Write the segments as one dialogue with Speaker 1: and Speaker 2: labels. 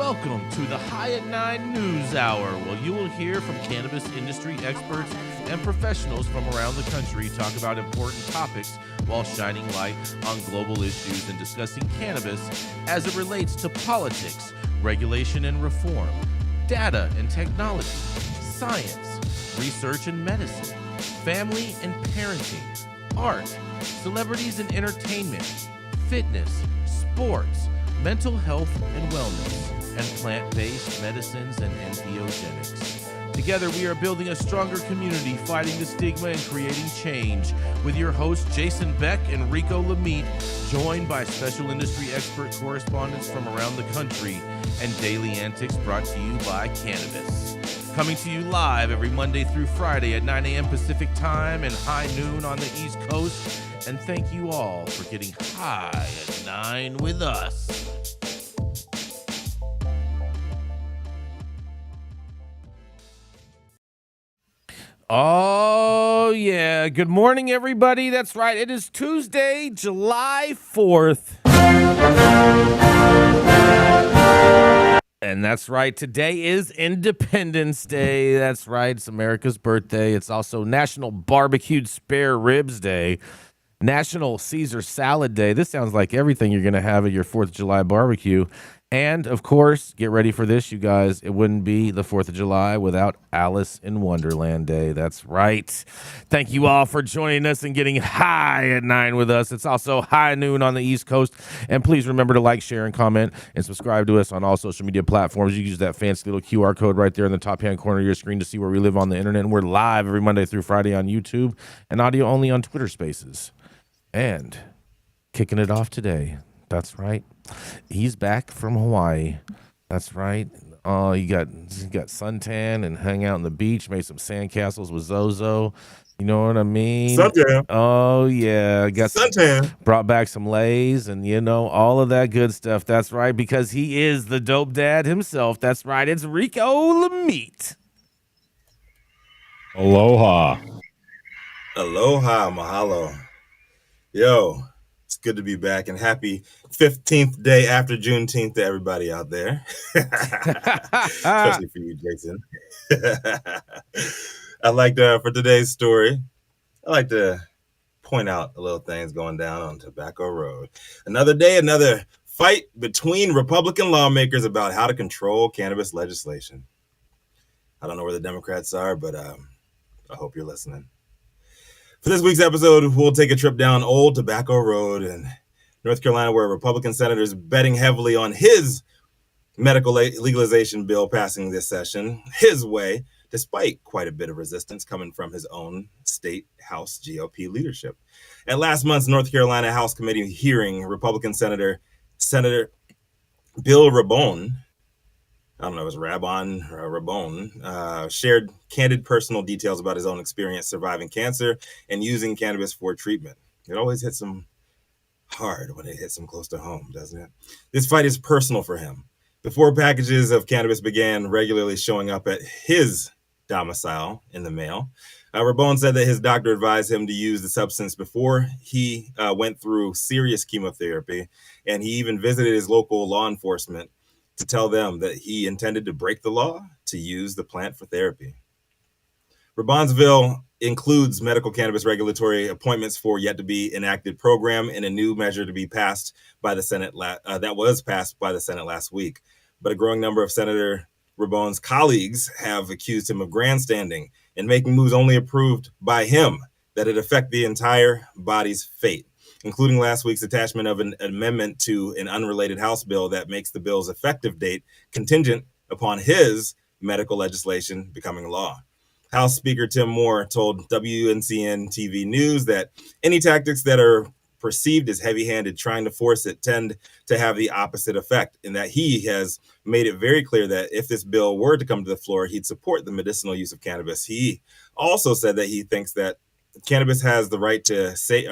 Speaker 1: welcome to the High at 9 News Hour, where you will hear from cannabis industry experts and professionals from around the country talk about important topics while shining light on global issues and discussing cannabis as it relates to politics, regulation and reform, data and technology, science, research and medicine, family and parenting, art, celebrities and entertainment, fitness, sports, mental health and wellness, and plant-based medicines and entheogenics. Together, we are building a stronger community, fighting the stigma and creating change. With your hosts, Jason Beck and Rico Lamitte, joined by special industry expert correspondents from around the country, and daily antics brought to you by Cannabis. Coming to you live every Monday through Friday at 9 a.m. Pacific Time and high noon on the East Coast. And thank you all for getting high at 9 with us. Oh, yeah. Good morning, everybody. That's right. It is Tuesday, July 4th. And that's right. Today is Independence Day. That's right. It's America's birthday. It's also National Barbecued Spareribs Day, National Caesar Salad Day. This sounds like everything you're going to have at your 4th of July barbecue. And, of course, get ready for this, you guys. It wouldn't be the 4th of July without Alice in Wonderland Day. That's right. Thank you all for joining us and getting high at 9 with us. It's also high noon on the East Coast. And please remember to like, share, and comment, and subscribe to us on all social media platforms. You can use that fancy little QR code right there in the top-hand corner of your screen to see where we live on the internet. And we're live every Monday through Friday on YouTube and audio only on Twitter Spaces. And kicking it off today, that's right, he's back from Hawaii. That's right. Oh, he got suntan and hung out on the beach, made some sandcastles with Zozo. You know what I mean?
Speaker 2: Suntan.
Speaker 1: Oh, yeah. Got
Speaker 2: suntan.
Speaker 1: Brought back some Lays and, all of that good stuff. That's right, because he is the dope dad himself. That's right. It's Rico Lamitte.
Speaker 3: Aloha.
Speaker 2: Aloha, mahalo. Yo, it's good to be back, and happy 15th day after Juneteenth to everybody out there. Especially for you, Jason. I'd like to, for today's story, I'd like to point out a little things going down on Tobacco Road. Another day, another fight between Republican lawmakers about how to control cannabis legislation. I don't know where the Democrats are, but I hope you're listening. For this week's episode, we'll take a trip down Old Tobacco Road in North Carolina, where a Republican senator is betting heavily on his medical legalization bill passing this session his way, despite quite a bit of resistance coming from his own state House GOP leadership. At last month's North Carolina House Committee hearing, Republican Senator Bill Rabone, I don't know, it was Rabone, shared candid personal details about his own experience surviving cancer and using cannabis for treatment. It always hits him hard when it hits him close to home, doesn't it? This fight is personal for him. Before packages of cannabis began regularly showing up at his domicile in the mail, Rabone said that his doctor advised him to use the substance before he went through serious chemotherapy, and he even visited his local law enforcement to tell them that he intended to break the law to use the plant for therapy. Rabone's bill includes medical cannabis regulatory appointments for yet to be enacted program and a new measure to be passed by the Senate that was passed by the Senate last week. But a growing number of Senator Rabone's colleagues have accused him of grandstanding and making moves only approved by him that it affect the entire body's fate, including last week's attachment of an amendment to an unrelated House bill that makes the bill's effective date contingent upon his medical legislation becoming law. House Speaker Tim Moore told WNCN TV News that any tactics that are perceived as heavy-handed trying to force it tend to have the opposite effect, and that he has made it very clear that if this bill were to come to the floor, he'd support the medicinal use of cannabis. He also said that he thinks that cannabis has the right to say,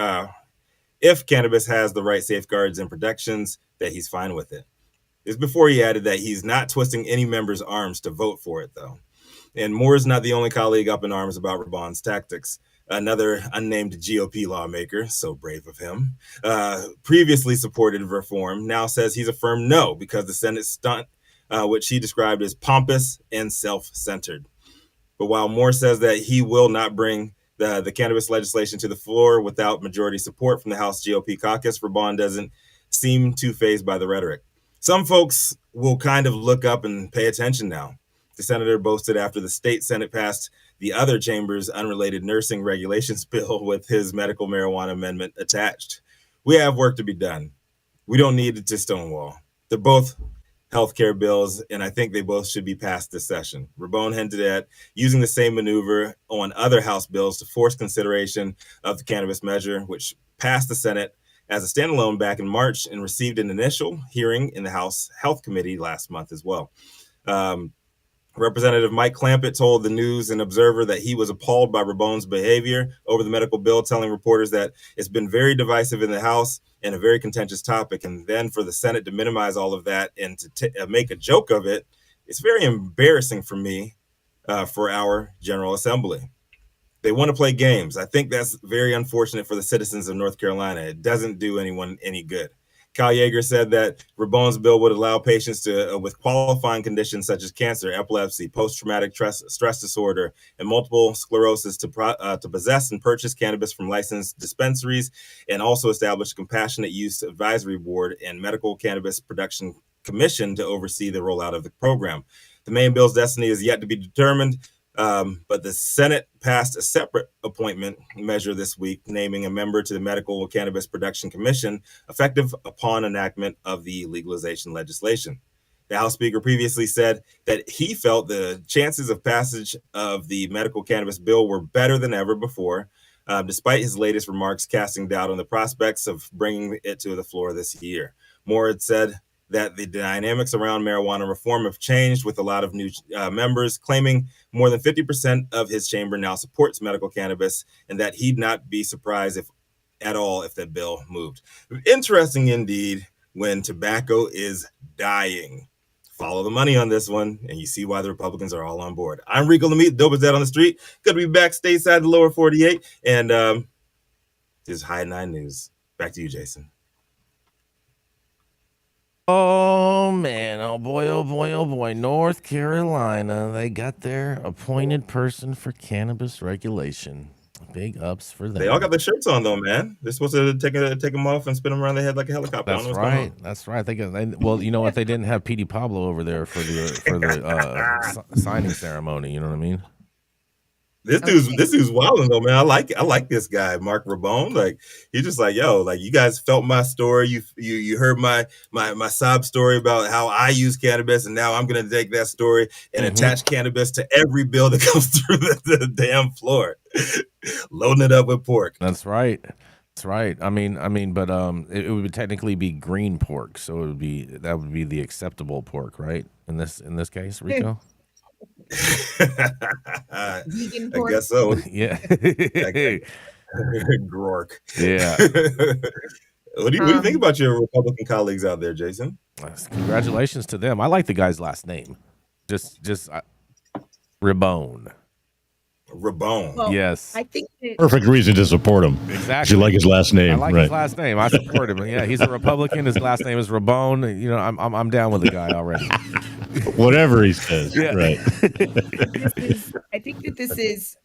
Speaker 2: if cannabis has the right safeguards and protections, that he's fine with it. It's before he added that he's not twisting any member's arms to vote for it, though. And Moore is not the only colleague up in arms about Rabone's tactics. Another unnamed GOP lawmaker, so brave of him, previously supported reform, now says he's a firm no because the Senate stunt which he described as pompous and self-centered. But while Moore says that he will not bring the cannabis legislation to the floor without majority support from the House GOP caucus, Raban doesn't seem too fazed by the rhetoric. Some folks will kind of look up and pay attention now. The senator boasted after the state Senate passed the other chamber's unrelated nursing regulations bill with his medical marijuana amendment attached. We have work to be done. We don't need to stonewall. They're both healthcare bills, and I think they both should be passed this session. Rabone hinted at using the same maneuver on other House bills to force consideration of the cannabis measure, which passed the Senate as a standalone back in March and received an initial hearing in the House Health Committee last month as well. Representative Mike Clampett told the News and Observer that he was appalled by Rabone's behavior over the medical bill, telling reporters that it's been very divisive in the House and a very contentious topic. And then for the Senate to minimize all of that and to make a joke of it, it's very embarrassing for me, for our General Assembly. They want to play games. I think that's very unfortunate for the citizens of North Carolina. It doesn't do anyone any good. Kyle Yeager said that Rabone's bill would allow patients to, with qualifying conditions such as cancer, epilepsy, post-traumatic stress disorder, and multiple sclerosis to possess and purchase cannabis from licensed dispensaries, and also establish a compassionate use advisory board and medical cannabis production commission to oversee the rollout of the program. The main bill's destiny is yet to be determined. But the Senate passed a separate appointment measure this week, naming a member to the Medical Cannabis Production Commission, effective upon enactment of the legalization legislation. The House Speaker previously said that he felt the chances of passage of the medical cannabis bill were better than ever before, despite his latest remarks casting doubt on the prospects of bringing it to the floor this year. Moore had said that the dynamics around marijuana reform have changed, with a lot of new members claiming more than 50% of his chamber now supports medical cannabis, and that he'd not be surprised if that bill moved. Interesting indeed when tobacco is dying. Follow the money on this one, and you see why the Republicans are all on board. I'm Rico Lamitte, dope as that on the street. Good to be back stateside, the lower 48, and this is High 9 News. Back to you, Jason.
Speaker 1: Oh man, oh boy, oh boy, oh boy. North Carolina, they got their appointed person for cannabis regulation. Big ups for them.
Speaker 2: They all got their shirts on though, man. They're supposed to take them off and spin them around their head like a helicopter.
Speaker 1: That's right. That's right. Well, you know what? They didn't have Petey Pablo over there for the signing ceremony. You know what I mean?
Speaker 2: This dude's wilding though, man. I like this guy, Mark Rabone. Like, he's just like, yo, like, you guys felt my story. You heard my sob story about how I use cannabis, and now I'm gonna take that story and attach cannabis to every bill that comes through the damn floor, loading it up with pork.
Speaker 1: That's right. That's right. I mean, but it would technically be green pork, so that would be the acceptable pork, right? In this case, Rico.
Speaker 2: I guess so.
Speaker 1: Yeah.
Speaker 2: Grork.
Speaker 1: Yeah.
Speaker 2: What do you think about your Republican colleagues out there, Jason?
Speaker 1: Congratulations to them. I like the guy's last name. Just Rabone.
Speaker 2: Rabone.
Speaker 3: Well,
Speaker 1: yes.
Speaker 3: I think
Speaker 4: perfect reason to support him.
Speaker 1: Exactly.
Speaker 4: You like his last name.
Speaker 1: I like
Speaker 4: right.
Speaker 1: his last name. I support him. Yeah, he's a Republican. His last name is Rabone. You know, I'm down with the guy already.
Speaker 4: Whatever he says.
Speaker 1: Yeah.
Speaker 4: Right.
Speaker 3: I think that this is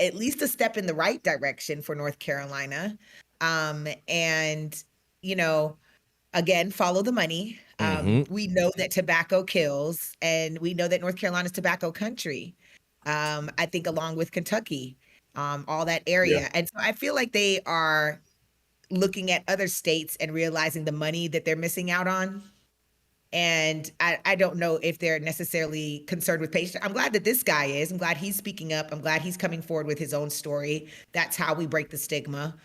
Speaker 3: at least a step in the right direction for North Carolina. And, you know, again, follow the money. We know that tobacco kills, and we know that North Carolina's tobacco country. I think along with Kentucky, all that area. Yeah. And so I feel like they are looking at other states and realizing the money that they're missing out on. And I don't know if they're necessarily concerned with patients. I'm glad that this guy is. I'm glad he's speaking up. I'm glad he's coming forward with his own story. That's how we break the stigma,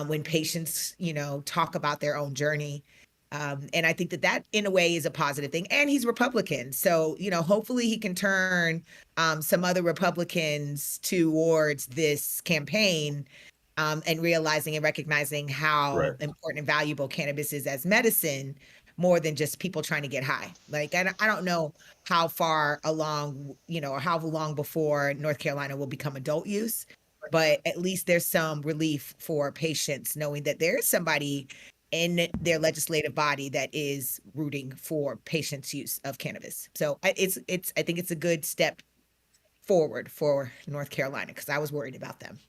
Speaker 3: when patients, you know, talk about their own journey. And I think that in a way is a positive thing. And he's Republican. So, you know, hopefully he can turn some other Republicans towards this campaign, and realizing and recognizing how important and valuable cannabis is as medicine, more than just people trying to get high. Like, I don't know how far along, you know, or how long before North Carolina will become adult use, but at least there's some relief for patients knowing that there is somebody in their legislative body that is rooting for patients' use of cannabis. So I think it's a good step forward for North Carolina, because I was worried about them.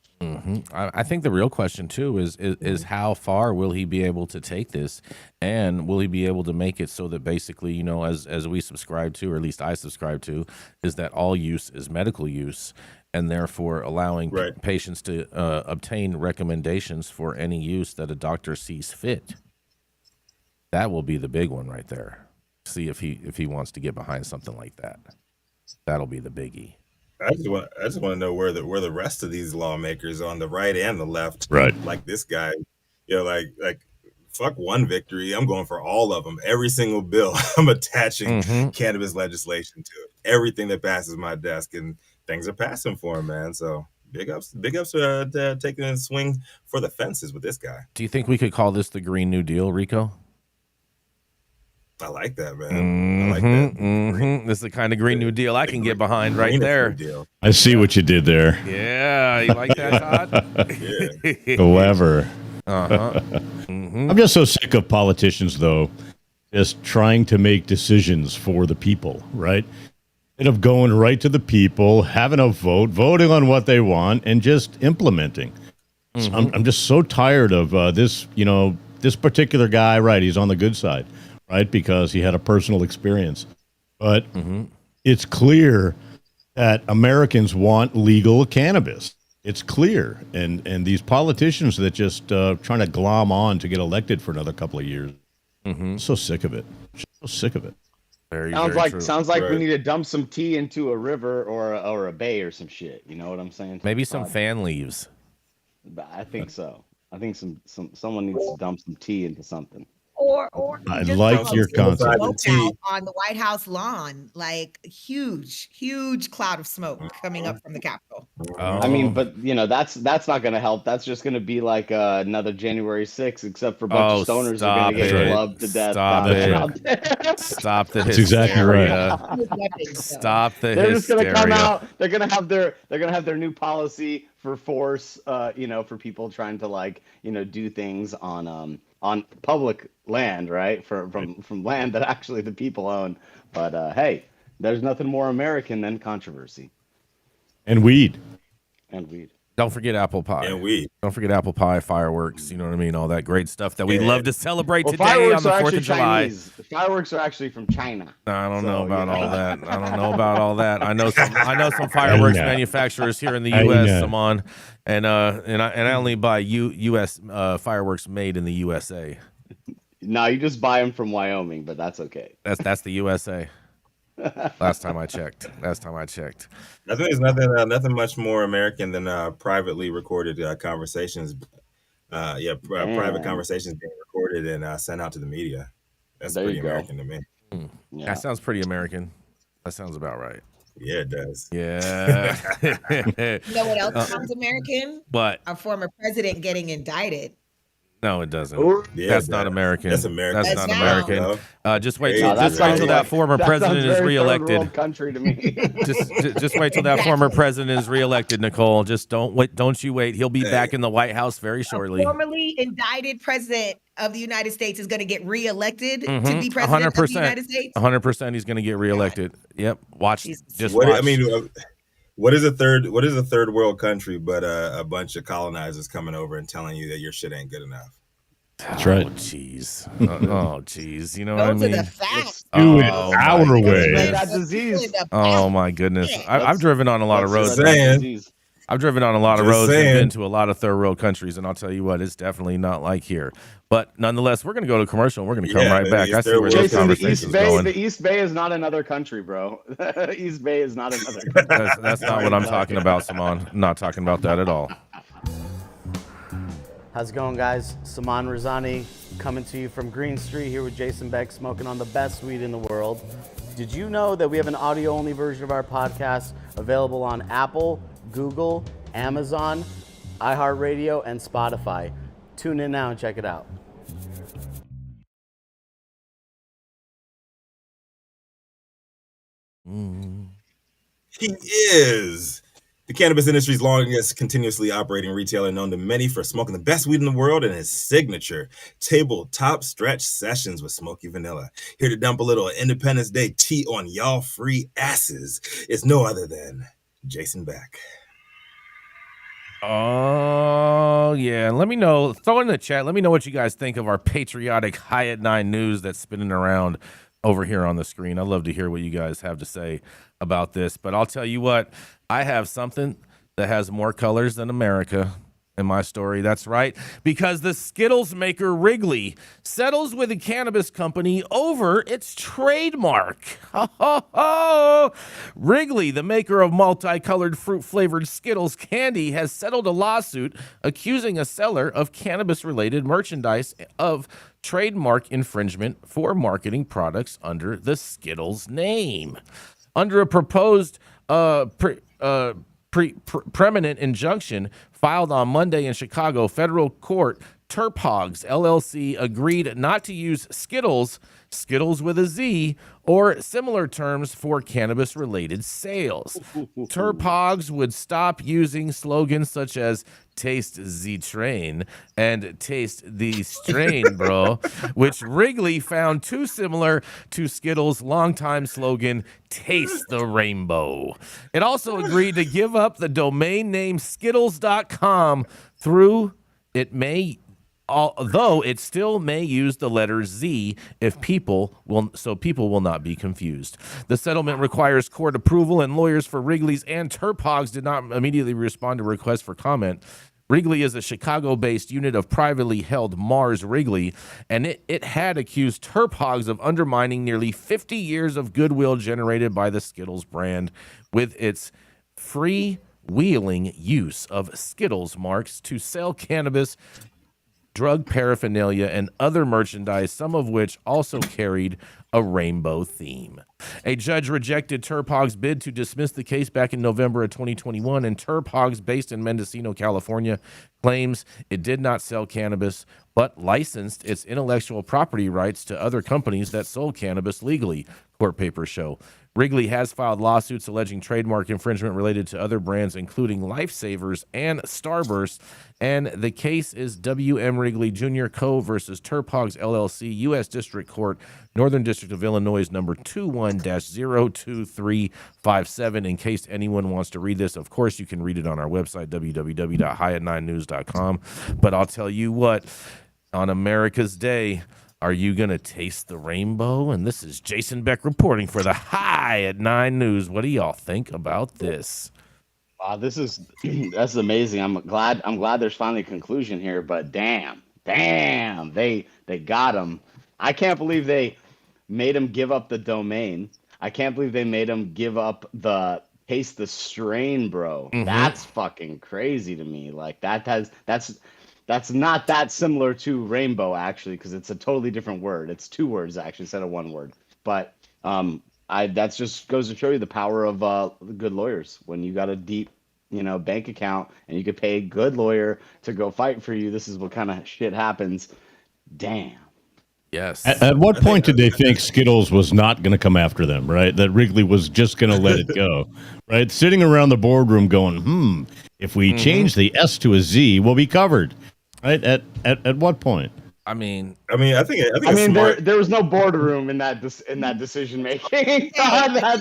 Speaker 1: I think the real question too is how far will he be able to take this, and will he be able to make it so that basically, you know, as we subscribe to, or at least I subscribe to, is that all use is medical use, and therefore allowing patients to obtain recommendations for any use that a doctor sees fit. That will be the big one right there. See if he wants to get behind something like that. That'll be the biggie.
Speaker 2: I just want to know where the rest of these lawmakers on the right and the left, like this guy, you know, like fuck one victory. I'm going for all of them. Every single bill, I'm attaching cannabis legislation to it. Everything that passes my desk, and things are passing for him, man. So big ups for taking a swing for the fences with this guy.
Speaker 1: Do you think we could call this the Green New Deal, Rico?
Speaker 2: I like that, man. I like that.
Speaker 1: This is the kind of Green New Deal I can get behind right there.
Speaker 4: I see what you did there.
Speaker 1: Yeah, you like that, Todd?
Speaker 2: Yeah.
Speaker 4: Clever. I'm just so sick of politicians, though, just trying to make decisions for the people, right? Instead of going right to the people, having a vote, voting on what they want, and just implementing. I'm just so tired of this, you know, this particular guy, right? He's on the good side. Right, because he had a personal experience. But it's clear that Americans want legal cannabis. It's clear. And these politicians that just trying to glom on to get elected for another couple of years. I'm so sick of it. So sick of it.
Speaker 5: Sounds like we need to dump some tea into a river or a bay or some shit. You know what I'm saying?
Speaker 1: Maybe some fan leaves.
Speaker 5: I think so. I think someone needs to dump some tea into something.
Speaker 3: Or
Speaker 4: I like your concept
Speaker 3: on the White House lawn, like huge cloud of smoke coming up from the Capitol.
Speaker 5: I mean, but you know, that's not going to help. That's just going to be like another January 6th, except for a bunch of stoners who are going to get clubbed to death.
Speaker 1: Stop the hysteria.
Speaker 4: That's exactly right.
Speaker 1: Stop the
Speaker 5: They're
Speaker 1: hysteria.
Speaker 5: just going to come out. They're going to have their new policy for force. You know, for people trying to, like, you know, do things on public land, right? From land that actually the people own. But hey, there's nothing more American than controversy.
Speaker 4: And weed.
Speaker 1: Don't forget apple pie.
Speaker 2: And weed.
Speaker 1: Don't forget apple pie, fireworks, you know what I mean? All that great stuff that we love to celebrate today
Speaker 5: fireworks
Speaker 1: on the 4th of July.
Speaker 5: Chinese. The fireworks are actually from China.
Speaker 1: I don't know about all that. I know some fireworks manufacturers here in the U.S., Saman, and I only buy U.S. Fireworks made in the USA.
Speaker 5: No, you just buy them from Wyoming, but that's okay.
Speaker 1: That's the USA. Last time I checked.
Speaker 2: I think there's nothing much more American than privately recorded conversations. Private conversations being recorded and sent out to the media. That's pretty American to me.
Speaker 5: Yeah.
Speaker 1: That sounds pretty American. That sounds about right.
Speaker 2: Yeah, it does.
Speaker 1: Yeah.
Speaker 3: You know what else sounds American?
Speaker 1: What?
Speaker 3: Our former president getting indicted.
Speaker 1: No, it doesn't.
Speaker 2: Yeah,
Speaker 1: that's not American.
Speaker 2: That's American.
Speaker 1: That's not
Speaker 3: That's
Speaker 1: American. Just wait
Speaker 2: Hey,
Speaker 1: till that former president is reelected.
Speaker 5: Country to me.
Speaker 1: just wait till that former president is reelected, Nicole. Just don't you wait. He'll be back in the White House very shortly.
Speaker 3: A formerly indicted president of the United States is going to get reelected to be president of the United States.
Speaker 1: 100%, he's going to get reelected. Yep. Watch. Just
Speaker 2: watch.
Speaker 1: watch.
Speaker 2: I mean, what is a third world country but a bunch of colonizers coming over and telling you that your shit ain't good enough?
Speaker 4: That's right.
Speaker 1: Oh, jeez. You know what I mean?
Speaker 3: Those are the facts.
Speaker 4: Do it our way.
Speaker 5: That disease.
Speaker 1: Oh my goodness. I've driven on a lot of roads. I've driven on a lot of
Speaker 2: Just
Speaker 1: roads
Speaker 2: saying.
Speaker 1: and been to a lot of third world countries, and I'll tell you what, it's definitely not like here. But nonetheless, we're going to go to commercial, and we're going to come right back. I see where this
Speaker 5: Jason,
Speaker 1: conversation is going.
Speaker 5: The East Bay is not another country, bro. East Bay is not another country.
Speaker 1: That's not what I'm talking about, Saman. I'm not talking about that at all.
Speaker 6: How's it going, guys? Saman Razani coming to you from Green Street here with Jason Beck, smoking on the best weed in the world. Did you know that we have an audio-only version of our podcast available on Apple, Google, Amazon, iHeartRadio, and Spotify? Tune in now and check it out.
Speaker 2: He is The cannabis industry's longest continuously operating retailer, known to many for smoking the best weed in the world, and his signature tabletop stretch sessions with Smoky Vanilla. Here to dump a little Independence Day tea on y'all free asses is no other than Jason Beck.
Speaker 1: Oh, yeah. Let me know. Throw in the chat. Let me know what you guys think of our patriotic High at 9 news that's spinning around over here on the screen. I'd love to hear what you guys have to say about this. But I'll tell you what, I have something that has more colors than America in my story. That's right, because the Skittles maker Wrigley settles with a cannabis company over its trademark. Wrigley, the maker of multicolored fruit-flavored Skittles candy, has settled a lawsuit accusing a seller of cannabis-related merchandise of trademark infringement for marketing products under the Skittles name. Under a proposed preeminent injunction filed on Monday in Chicago federal court, Terphogs LLC agreed not to use Skittles with a Z, or similar terms for cannabis-related sales. Terphogs would stop using slogans such as "Taste the Train" and "Taste the Strain, bro," which Wrigley found too similar to Skittles' longtime slogan, "Taste the Rainbow." It also agreed to give up the domain name Skittles.com although it still may use the letter Z if people will not be confused. The settlement requires court approval, and lawyers for Wrigley's and Terphogs did not immediately respond to requests for comment. Wrigley is a Chicago-based unit of privately held Mars Wrigley, and it had accused Terphogs of undermining nearly 50 years of goodwill generated by the Skittles brand with its freewheeling use of Skittles marks to sell cannabis, drug paraphernalia, and other merchandise, some of which also carried a rainbow theme. A judge rejected Terphogs' bid to dismiss the case back in November of 2021, and Terphogs, based in Mendocino, California, claims it did not sell cannabis, but licensed its intellectual property rights to other companies that sold cannabis legally, court papers show. Wrigley has filed lawsuits alleging trademark infringement related to other brands, including Lifesavers and Starburst, and the case is W.M. Wrigley Jr. Co. versus Terphogs LLC, U.S. District Court, Northern District of Illinois, number 21-02357. In case anyone wants to read this, of course, you can read it on our website, www.highat9news.com. But I'll tell you what, on America's Day, are you going to taste the rainbow? And this is Jason Beck reporting for the High at 9 News. What do y'all think about this?
Speaker 5: Wow, that's amazing. I'm glad there's finally a conclusion here, but damn, they got him. I can't believe they made him give up the domain. I can't believe they made him give up the taste the strain, bro. Mm-hmm. That's fucking crazy to me. Like that's not that similar to rainbow, actually, because it's a totally different word. It's two words, actually, instead of one word. But that just goes to show you the power of good lawyers. When you got a deep, bank account and you could pay a good lawyer to go fight for you, this is what kind of shit happens. Damn.
Speaker 1: Yes.
Speaker 4: At what point did they think Skittles was not going to come after them, right? That Wrigley was just going to let it go, right? Sitting around the boardroom going, if we change the S to a Z, we'll be covered. Right? At what point?
Speaker 2: I think
Speaker 5: there was no boardroom in that decision making. It
Speaker 2: was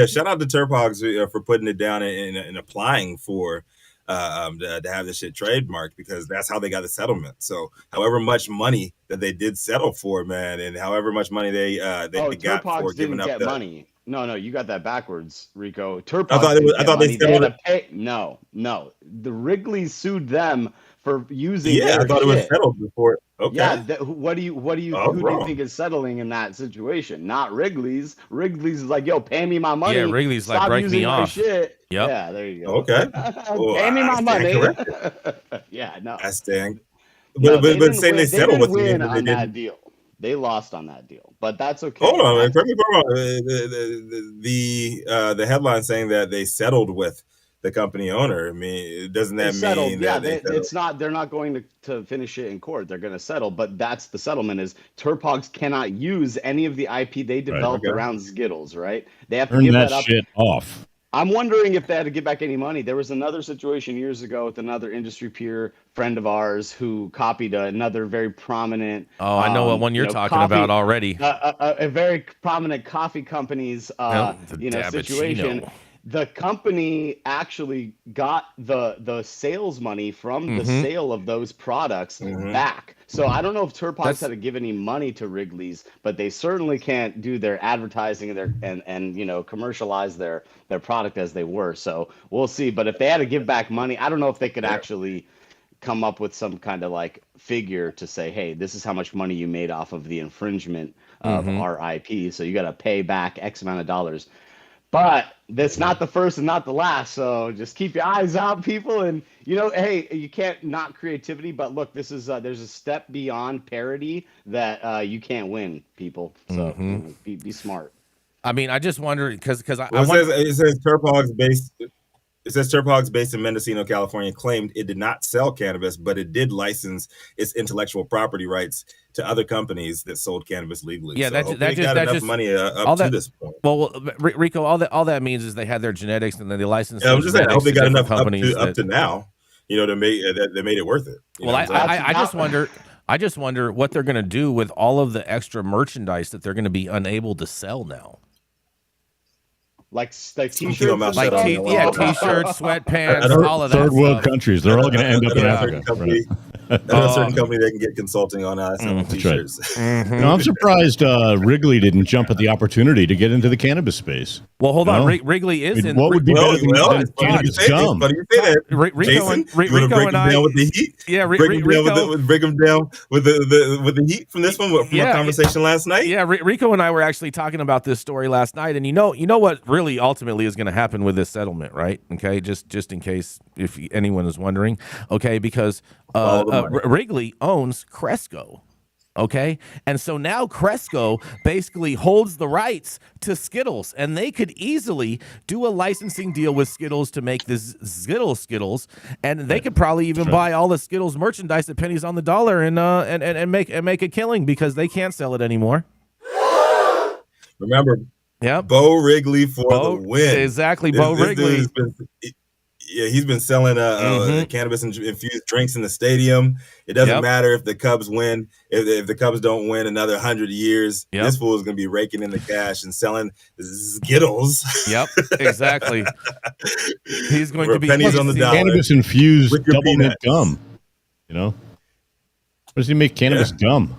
Speaker 2: shout out to Terphogs for putting it down and applying for to have this shit trademarked, because that's how they got the settlement. So however much money that they did settle for, man, and however much money they got for giving up the
Speaker 5: money. No, you got that backwards, Rico. Terphogs
Speaker 2: I thought they settled
Speaker 5: it. No. The Wrigley sued them for using.
Speaker 2: Yeah, I thought it was settled before. Okay.
Speaker 5: Yeah. Who do you think is settling in that situation? Not Wrigley's. Wrigley's is like, yo, pay me my money.
Speaker 1: Yeah, Wrigley's like, break me off.
Speaker 5: Shit.
Speaker 1: Yep.
Speaker 5: Yeah, there you go.
Speaker 2: Okay.
Speaker 5: Pay me my money. Yeah, no.
Speaker 2: I stand. But saying they settled with
Speaker 5: me on that deal. They lost on that deal, but that's okay.
Speaker 2: Hold on, correct me if I'm wrong. The headline saying that they settled with the company owner. I mean, doesn't
Speaker 5: They
Speaker 2: that
Speaker 5: settled.
Speaker 2: mean
Speaker 5: Yeah,
Speaker 2: that they settled?
Speaker 5: it's not. They're not going to finish it in court. They're going to settle. But that's the settlement. Is Turpogs cannot use any of the IP they developed
Speaker 2: Okay.
Speaker 5: around Skittles. Right? They have to
Speaker 4: Turn
Speaker 5: give
Speaker 4: that
Speaker 5: that up.
Speaker 4: shit off.
Speaker 5: I'm wondering if they had to give back any money. There was another situation years ago with another industry peer friend of ours who copied another very prominent.
Speaker 1: Oh, I know what one you're talking
Speaker 5: coffee,
Speaker 1: about already.
Speaker 5: A very prominent coffee company's
Speaker 1: the
Speaker 5: situation.
Speaker 1: Dabbuccino.
Speaker 5: The company actually got the sales money from the sale of those products back. So I don't know if Turpogs had to give any money to Wrigley's, but they certainly can't do their advertising and commercialize their product as they were. So we'll see. But if they had to give back money, I don't know if they could actually come up with some kind of like figure to say, hey, this is how much money you made off of the infringement of our IP. So you got to pay back X amount of dollars. But that's not the first and not the last. So just keep your eyes out, people. And, hey, you can't knock creativity. But look, this is there's a step beyond parody that you can't win, people. So be smart.
Speaker 1: I mean, I just wonder because
Speaker 2: it says Turpogs based. It says Turpogs, based in Mendocino, California, claimed it did not sell cannabis, but it did license its intellectual property rights to other companies that sold cannabis legally.
Speaker 1: Yeah,
Speaker 2: so that got enough money up to this point.
Speaker 1: Well, Rico, all that means is they had their genetics and then they licensed.
Speaker 2: Yeah, I'm just saying, I hope they got enough
Speaker 1: companies
Speaker 2: up to now, to make that made it worth it.
Speaker 1: Well, I just wonder. I just wonder what they're going to do with all of the extra merchandise that they're going to be unable to sell now.
Speaker 5: Like t-shirts,
Speaker 1: t-shirts, sweatpants, all of that.
Speaker 4: Third world countries, they're all going to end up in Africa.
Speaker 2: A certain company they can get consulting on selling t-shirts.
Speaker 4: Right. I'm surprised Wrigley didn't jump at the opportunity to get into the cannabis space.
Speaker 1: Well, hold on. Wrigley is in.
Speaker 4: What would be better than cannabis gum?
Speaker 2: But you say that,
Speaker 1: Rico and I.
Speaker 2: Down with the heat?
Speaker 1: Yeah,
Speaker 2: break them down with the heat from this one from our conversation last night.
Speaker 1: Yeah, Rico and I were actually talking about this story last night, and you know what really ultimately is going to happen with this settlement, right? Okay, just in case if anyone is wondering, okay, because Wrigley owns Cresco. Okay. And so now Cresco basically holds the rights to Skittles, and they could easily do a licensing deal with Skittles to make this Skittles, and they could probably even buy all the Skittles merchandise at pennies on the dollar and make a killing because they can't sell it anymore.
Speaker 2: Remember, Bo Wrigley for the win.
Speaker 1: Exactly, Bo Wrigley.
Speaker 2: He's been selling cannabis infused drinks in the stadium. It doesn't matter if the Cubs win. If the Cubs don't win another 100 years, this fool is going to be raking in the cash and selling Skittles.
Speaker 1: Yep, exactly. He's going to be
Speaker 2: pennies on the dollar.
Speaker 4: Cannabis infused double mint gum. What does he make cannabis gum?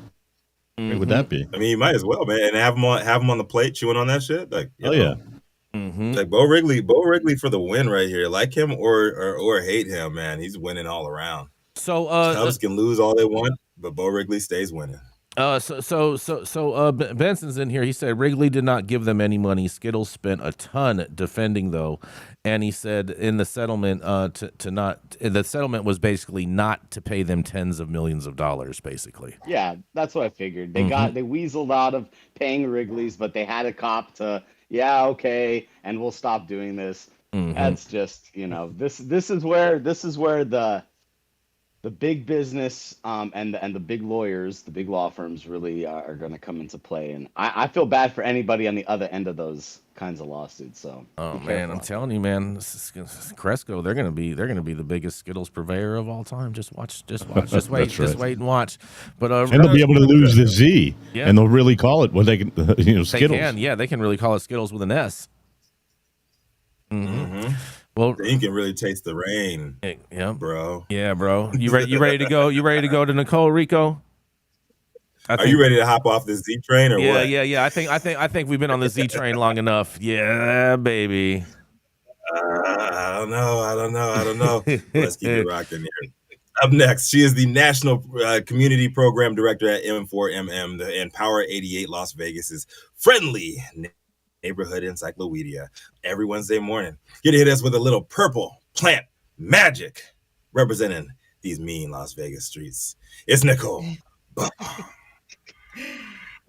Speaker 4: What would that be?
Speaker 2: I mean, you might as well, man, and have him on the plate chewing on that shit. Like,
Speaker 4: yeah.
Speaker 2: Like Bo Wrigley for the win right here. Like him or hate him, man, he's winning all around.
Speaker 1: So
Speaker 2: Cubs can lose all they want, but Bo Wrigley stays winning.
Speaker 1: So Benson's in here. He said Wrigley did not give them any money. Skittles spent a ton defending though, and he said in the settlement the settlement was basically not to pay them tens of millions of dollars, basically.
Speaker 5: Yeah, that's what I figured. They weaseled out of paying Wrigley's, but they had a cop to. Yeah, okay, and we'll stop doing this. That's just, this is where the big business and the big lawyers, the big law firms really are going to come into play. And I feel bad for anybody on the other end of those kinds of lawsuits. So
Speaker 1: man, I'm telling you, man, Cresco, they're gonna be the biggest Skittles purveyor of all time. Just wait and watch. But
Speaker 4: and they'll be able to lose the Z, and they'll really call it what they can, Skittles.
Speaker 1: They can really call it Skittles with an S. Well,
Speaker 2: you can really taste the rain, bro.
Speaker 1: Yeah, bro. You ready to go? You ready to go to Nicole, Rico?
Speaker 2: Are you ready to hop off the Z train or what?
Speaker 1: Yeah. I think we've been on the Z train long enough. Yeah, baby.
Speaker 2: I don't know. Let's keep it rocking here. Up next, she is the National Community Program Director at M4MM, the Empower 88 Las Vegas's friendly neighborhood encyclopedia. Every Wednesday morning, get to hit us with a little purple plant magic representing these mean Las Vegas streets. It's Nicole Buffong.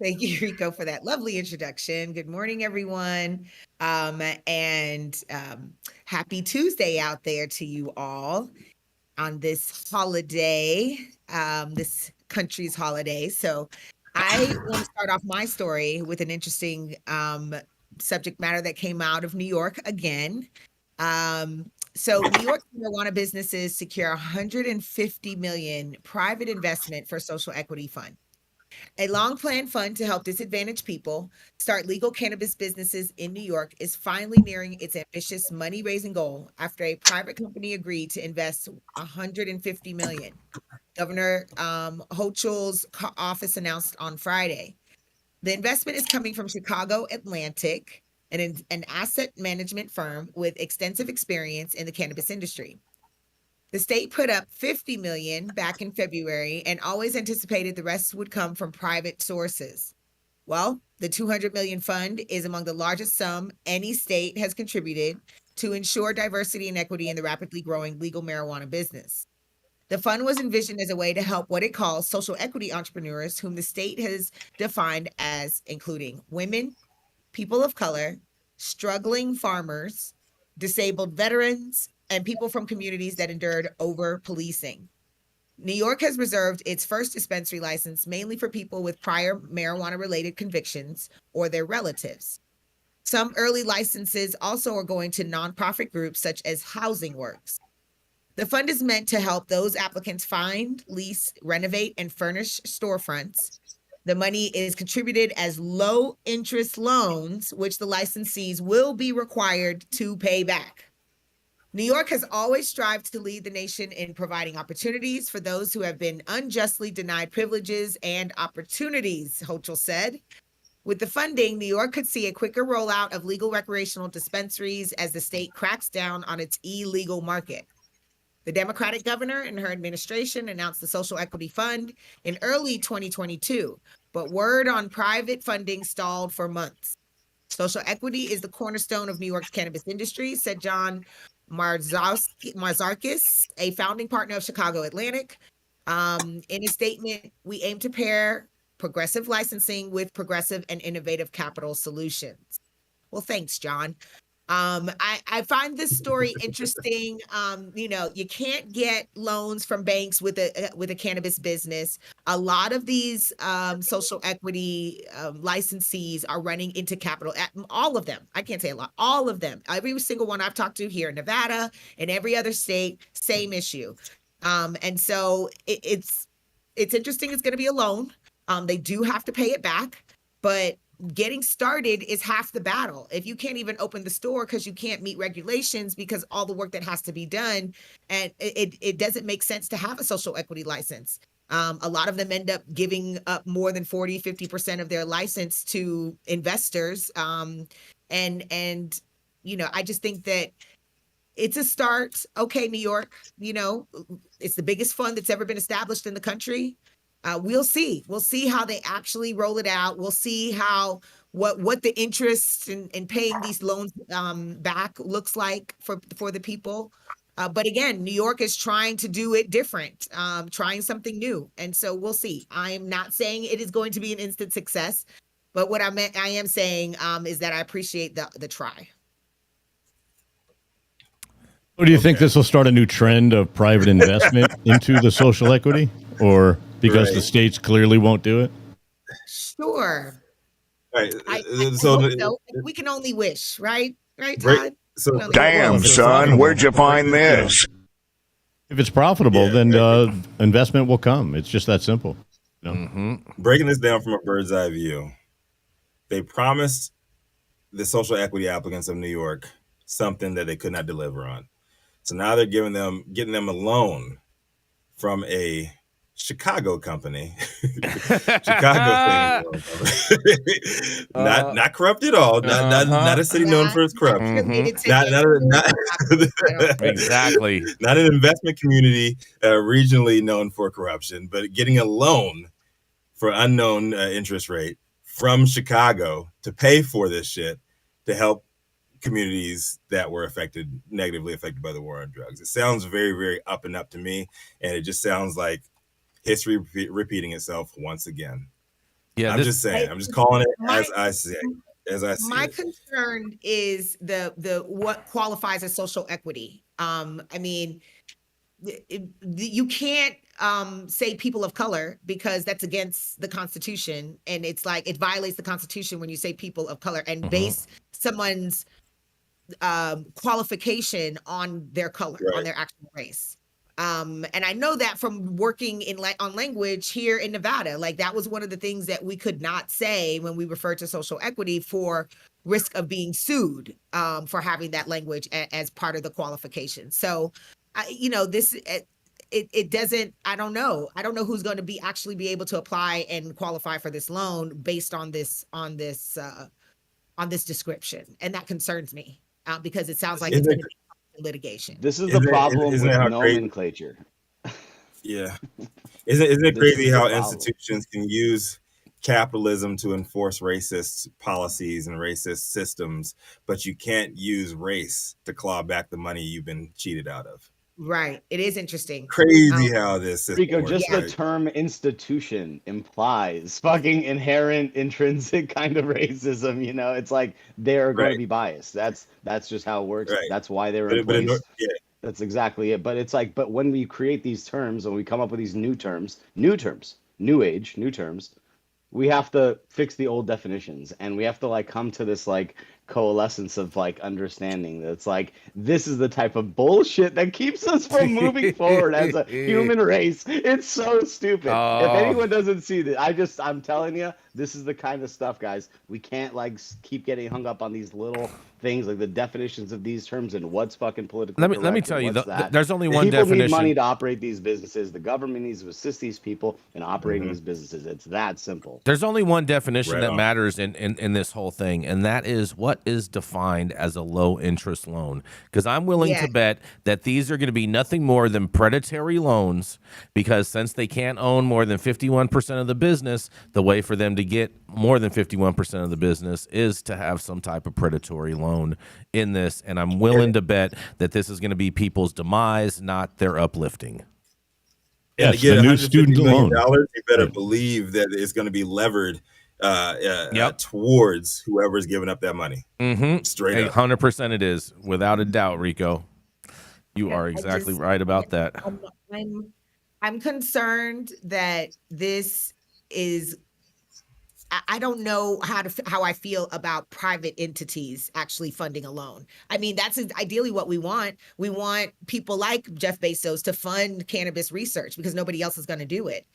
Speaker 3: Thank you, Rico, for that lovely introduction. Good morning, everyone. And happy Tuesday out there to you all on this holiday, this country's holiday. So I want to start off my story with an interesting subject matter that came out of New York again. So New York marijuana businesses secure 150 million private investment for social equity fund. A long planned fund to help disadvantaged people start legal cannabis businesses in New York is finally nearing its ambitious money raising goal after a private company agreed to invest 150 million. Governor Hochul's office announced on Friday. The investment is coming from Chicago Atlantic, an asset management firm with extensive experience in the cannabis industry. The state put up 50 million back in February and always anticipated the rest would come from private sources. Well, the 200 million fund is among the largest sum any state has contributed to ensure diversity and equity in the rapidly growing legal marijuana business. The fund was envisioned as a way to help what it calls social equity entrepreneurs, whom the state has defined as including women, people of color, struggling farmers, disabled veterans, and people from communities that endured over policing. New York has reserved its first dispensary license mainly for people with prior marijuana related convictions or their relatives. Some early licenses also are going to nonprofit groups such as Housing Works. The fund is meant to help those applicants find, lease, renovate, and furnish storefronts. The money is contributed as low interest loans, which the licensees will be required to pay back. New York has always strived to lead the nation in providing opportunities for those who have been unjustly denied privileges and opportunities, Hochul said. With the funding, New York could see a quicker rollout of legal recreational dispensaries as the state cracks down on its illegal market. The Democratic governor and her administration announced the Social Equity Fund in early 2022, but word on private funding stalled for months. Social equity is the cornerstone of New York's cannabis industry, said John Marzarkis, a founding partner of Chicago Atlantic. In a statement, we aim to pair progressive licensing with progressive and innovative capital solutions. Well, thanks, John. I find this story interesting. You can't get loans from banks with a cannabis business. A lot of these social equity licensees are running into capital. All of them. I can't say a lot. All of them. Every single one I've talked to here in Nevada and every other state, same issue. And so it's interesting. It's going to be a loan. They do have to pay it back, but getting started is half the battle. If you can't even open the store because you can't meet regulations because all the work that has to be done, and it doesn't make sense to have a social equity license. A lot of them end up giving up more than 40-50% of their license to investors. I just think that it's a start. Okay, New York, it's the biggest fund that's ever been established in the country. We'll see. We'll see how they actually roll it out. We'll see how what the interest in paying these loans back looks like for the people. But again, New York is trying to do it different, trying something new. And so we'll see. I'm not saying it is going to be an instant success, but what I am saying is that I appreciate the try.
Speaker 4: So do you think this will start a new trend of private investment into the social equity, or because the states clearly won't do it?
Speaker 3: Sure.
Speaker 2: Right.
Speaker 3: I hope so. We can only wish, right? Right, Todd?
Speaker 7: Damn, son, where'd you find this?
Speaker 4: If it's profitable, then investment will come. It's just that simple.
Speaker 2: Breaking this down from a bird's eye view, they promised the social equity applicants of New York something that they could not deliver on. So now they're getting them a loan from a Chicago company, Chicago thing, not corrupt at all, not a city known for its corruption,
Speaker 1: Exactly,
Speaker 2: not an investment community regionally known for corruption, but getting a loan for unknown interest rate from Chicago to pay for this shit to help communities that were negatively affected by the war on drugs. It sounds very, very up and up to me, and it just sounds like history repeating itself once again.
Speaker 1: Yeah,
Speaker 2: I'm just saying. I'm just calling it as I see it. As I see
Speaker 3: My
Speaker 2: it.
Speaker 3: concern is the what qualifies as social equity. I mean, you can't say people of color because that's against the Constitution, and it's like it violates the Constitution when you say people of color and base someone's qualification on their color, on their actual race. And I know that from working in on language here in Nevada, like that was one of the things that we could not say when we referred to social equity for risk of being sued for having that language as part of the qualification. So, this it doesn't. I don't know who's going to be able to apply and qualify for this loan based on this description, and that concerns me because it sounds like it's going to be litigation.
Speaker 5: This is the problem with nomenclature.
Speaker 2: Yeah. Isn't it crazy how institutions can use capitalism to enforce racist policies and racist systems, but you can't use race to claw back the money you've been cheated out of?
Speaker 3: Right. It is interesting.
Speaker 2: Crazy how this is.
Speaker 5: Rico, just the term institution implies fucking inherent, intrinsic kind of racism. You know, it's like they're going to be biased. That's just how it works. That's why they're in place. That's exactly it. But it's like, but when we create these terms and we come up with these new terms, new age, new terms, we have to fix the old definitions, and we have to like come to this like coalescence of like understanding that's like this is the type of bullshit that keeps us from moving forward as a human race. It's so stupid. If anyone doesn't see that, I'm telling you, this is the kind of stuff, guys. We can't like keep getting hung up on these little things like the definitions of these terms and what's fucking political.
Speaker 1: Let me tell you, there's only one
Speaker 5: People
Speaker 1: definition.
Speaker 5: need money to operate these businesses. The government needs to assist these people in operating these businesses. It's that simple.
Speaker 1: There's only one definition that matters in this whole thing, and that is what is defined as a low interest loan. Because I'm willing to bet that these are going to be nothing more than predatory loans, because since they can't own more than 51% of the business, the way for them to get more than 51% of the business is to have some type of predatory loan in this. And I'm willing to bet that this is going to be people's demise, not their uplifting.
Speaker 2: And to get $150 million, you better believe that it's going to be levered towards whoever's giving up that money. Straight up.
Speaker 1: 100% it is, without a doubt, Rico. You are exactly right about that.
Speaker 3: I'm concerned that this is, I don't know how I feel about private entities actually funding a loan. I mean, that's ideally what we want. We want people like Jeff Bezos to fund cannabis research because nobody else is going to do it.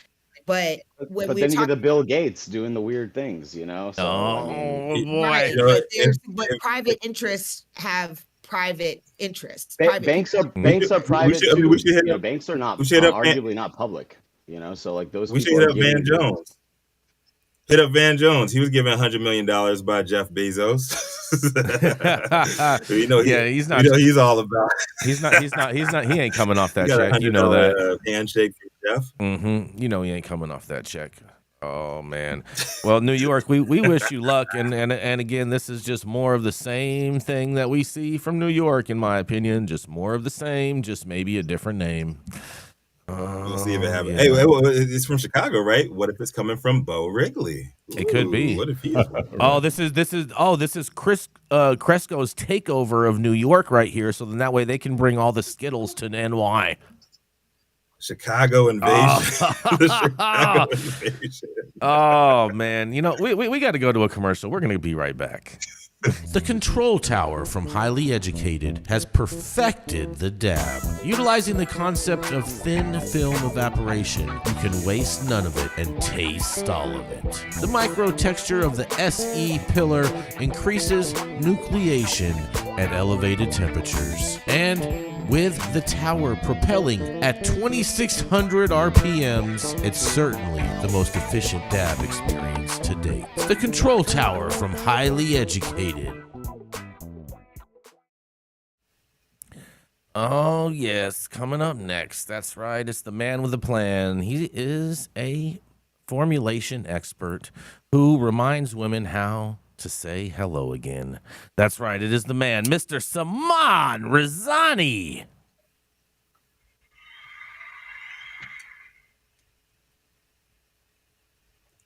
Speaker 3: But then you get
Speaker 5: the Bill Gates doing the weird things, you know? So,
Speaker 1: boy.
Speaker 3: Right. But private interests have private interests.
Speaker 5: Banks are private too. Banks are not arguably not public, you know? So like those.
Speaker 2: We should hit up Van Jones. Hit up Van Jones. He was given $100 million by Jeff Bezos.
Speaker 1: He's not.
Speaker 2: He's all about.
Speaker 1: He's not. He ain't coming off that check. You know that.
Speaker 2: Handshake for Jeff.
Speaker 1: You know he ain't coming off that check. Oh man. Well, New York, we wish you luck, and again, this is just more of the same thing that we see from New York, in my opinion. Just more of the same, just maybe a different name.
Speaker 2: We'll see if it happens. Hey, it's from Chicago, right? What if it's coming from Bo Wrigley?
Speaker 1: It could be.
Speaker 2: What if he's
Speaker 1: this is Chris Cresco's takeover of New York right here. So then that way they can bring all the Skittles to NY.
Speaker 2: Chicago invasion. The Chicago invasion.
Speaker 1: Oh man, you know we got to go to a commercial. We're gonna be right back. The Control Tower from Highly Educated has perfected the dab. Utilizing the concept of thin film evaporation, you can waste none of it and taste all of it. The micro texture of the SE pillar increases nucleation at elevated temperatures. And with the tower propelling at 2,600 RPMs, it's certainly the most efficient dab experience to date. The Control Tower from Highly Educated. Oh, yes. Coming up next. That's right. It's the man with a plan. He is a formulation expert who reminds women how to say hello again. That's right. It is the man, Mr. Saman Razani.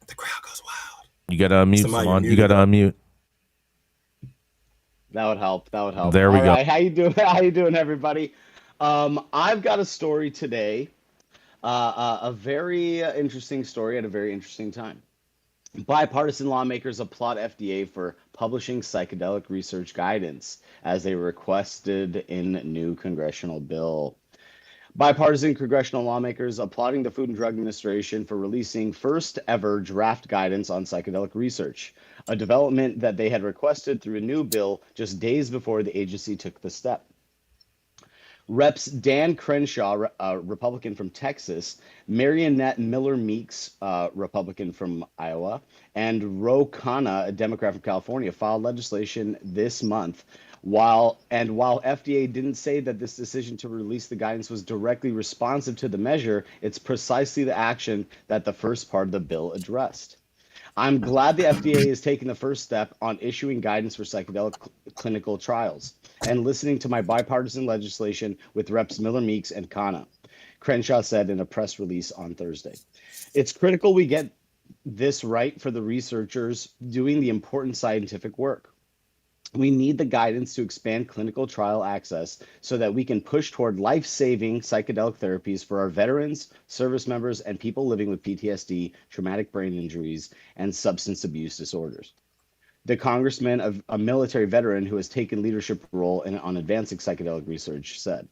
Speaker 2: The crowd goes wild.
Speaker 1: You got to unmute,
Speaker 2: Somebody
Speaker 1: Saman. You
Speaker 2: muted
Speaker 1: got to
Speaker 2: up.
Speaker 1: unmute.
Speaker 5: That would help. That would help.
Speaker 1: There we
Speaker 5: All
Speaker 1: go.
Speaker 5: right, how you doing? How you doing, everybody? I've got a story today, a very interesting story at a very interesting time. Bipartisan lawmakers applaud FDA for publishing psychedelic research guidance as they requested in new congressional bill. Bipartisan congressional lawmakers applauding the Food and Drug Administration for releasing first ever draft guidance on psychedelic research, a development that they had requested through a new bill just days before the agency took the step. Reps Dan Crenshaw, a Republican from Texas, Marionette Miller Meeks, Republican from Iowa, and Ro Khanna, a Democrat from California, filed legislation this month. While FDA didn't say that this decision to release the guidance was directly responsive to the measure, it's precisely the action that the first part of the bill addressed. I'm glad the FDA is taking the first step on issuing guidance for psychedelic clinical trials and listening to my bipartisan legislation with Reps Miller Meeks and Khanna, Crenshaw said in a press release on Thursday. It's critical we get this right for the researchers doing the important scientific work. We need the guidance to expand clinical trial access so that we can push toward life-saving psychedelic therapies for our veterans, service members, and people living with PTSD, traumatic brain injuries, and substance abuse disorders. The congressman, a military veteran who has taken leadership role on advancing psychedelic research, said,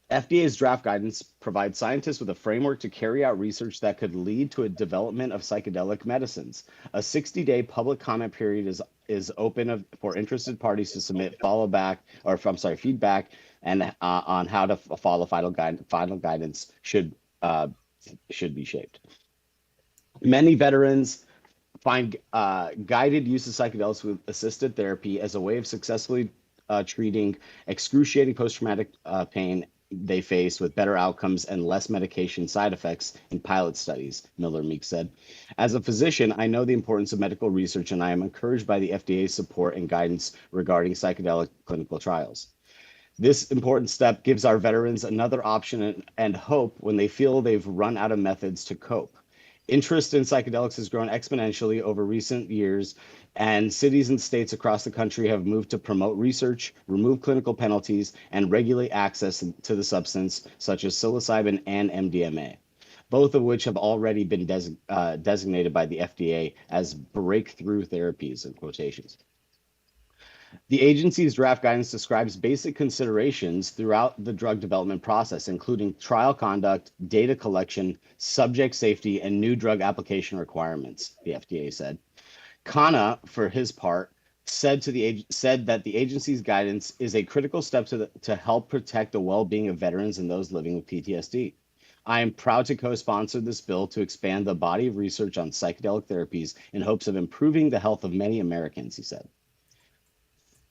Speaker 5: FDA's draft guidance provides scientists with a framework to carry out research that could lead to a development of psychedelic medicines. A 60-day public comment period is open for interested parties to submit feedback and on how to follow final guidance should be shaped. Many veterans find guided use of psychedelics with assisted therapy as a way of successfully treating excruciating post-traumatic pain they face with better outcomes and less medication side effects in pilot studies, Miller Meeks said. As a physician, I know the importance of medical research, and I am encouraged by the FDA's support and guidance regarding psychedelic clinical trials. This important step gives our veterans another option and hope when they feel they've run out of methods to cope. Interest in psychedelics has grown exponentially over recent years, and cities and states across the country have moved to promote research, remove clinical penalties, and regulate access to the substance, such as psilocybin and MDMA, both of which have already been designated by the FDA as breakthrough therapies, in quotations. The agency's draft guidance describes basic considerations throughout the drug development process, including trial conduct, data collection, subject safety, and new drug application requirements, the FDA said. Khanna, for his part, said that the agency's guidance is a critical step to help protect the well-being of veterans and those living with PTSD. I am proud to co-sponsor this bill to expand the body of research on psychedelic therapies in hopes of improving the health of many Americans, he said.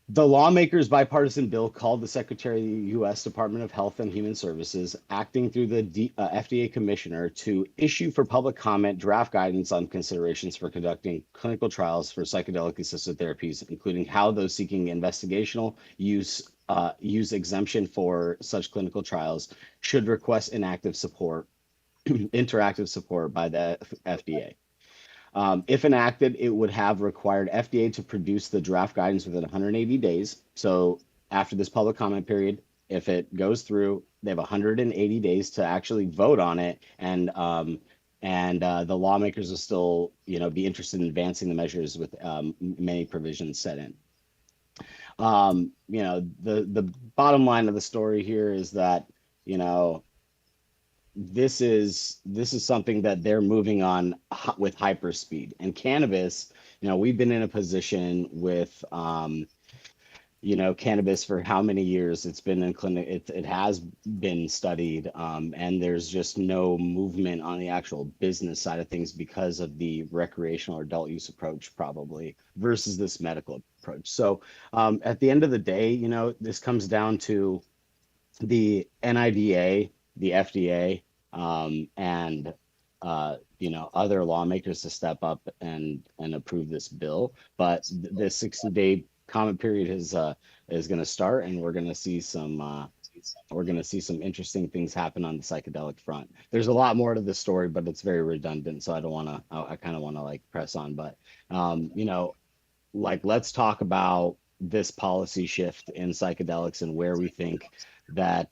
Speaker 5: The lawmakers' bipartisan bill called the Secretary of the U.S. Department of Health and Human Services, acting through the FDA commissioner, to issue for public comment draft guidance on considerations for conducting clinical trials for psychedelic-assisted therapies, including how those seeking investigational use exemption for such clinical trials should request interactive support by the FDA. If enacted, it would have required FDA to produce the draft guidance within 180 days. So after this public comment period, if it goes through, they have 180 days to actually vote on it, and the lawmakers will still, be interested in advancing the measures with many provisions set in. The bottom line of the story here is that, this is something that they're moving on with hyperspeed. And cannabis, we've been in a position with cannabis for how many years? It's been in clinic, it has been studied, and there's just no movement on the actual business side of things because of the recreational or adult use approach, probably, versus this medical approach. So at the end of the day, this comes down to the NIDA, the FDA, and other lawmakers to step up and approve this bill. But the 60-day comment period is going to start, and we're going to see some some interesting things happen on the psychedelic front. There's a lot more to this story, but it's very redundant, so I don't want to. I kind of want to like press on, but like let's talk about this policy shift in psychedelics and where we think that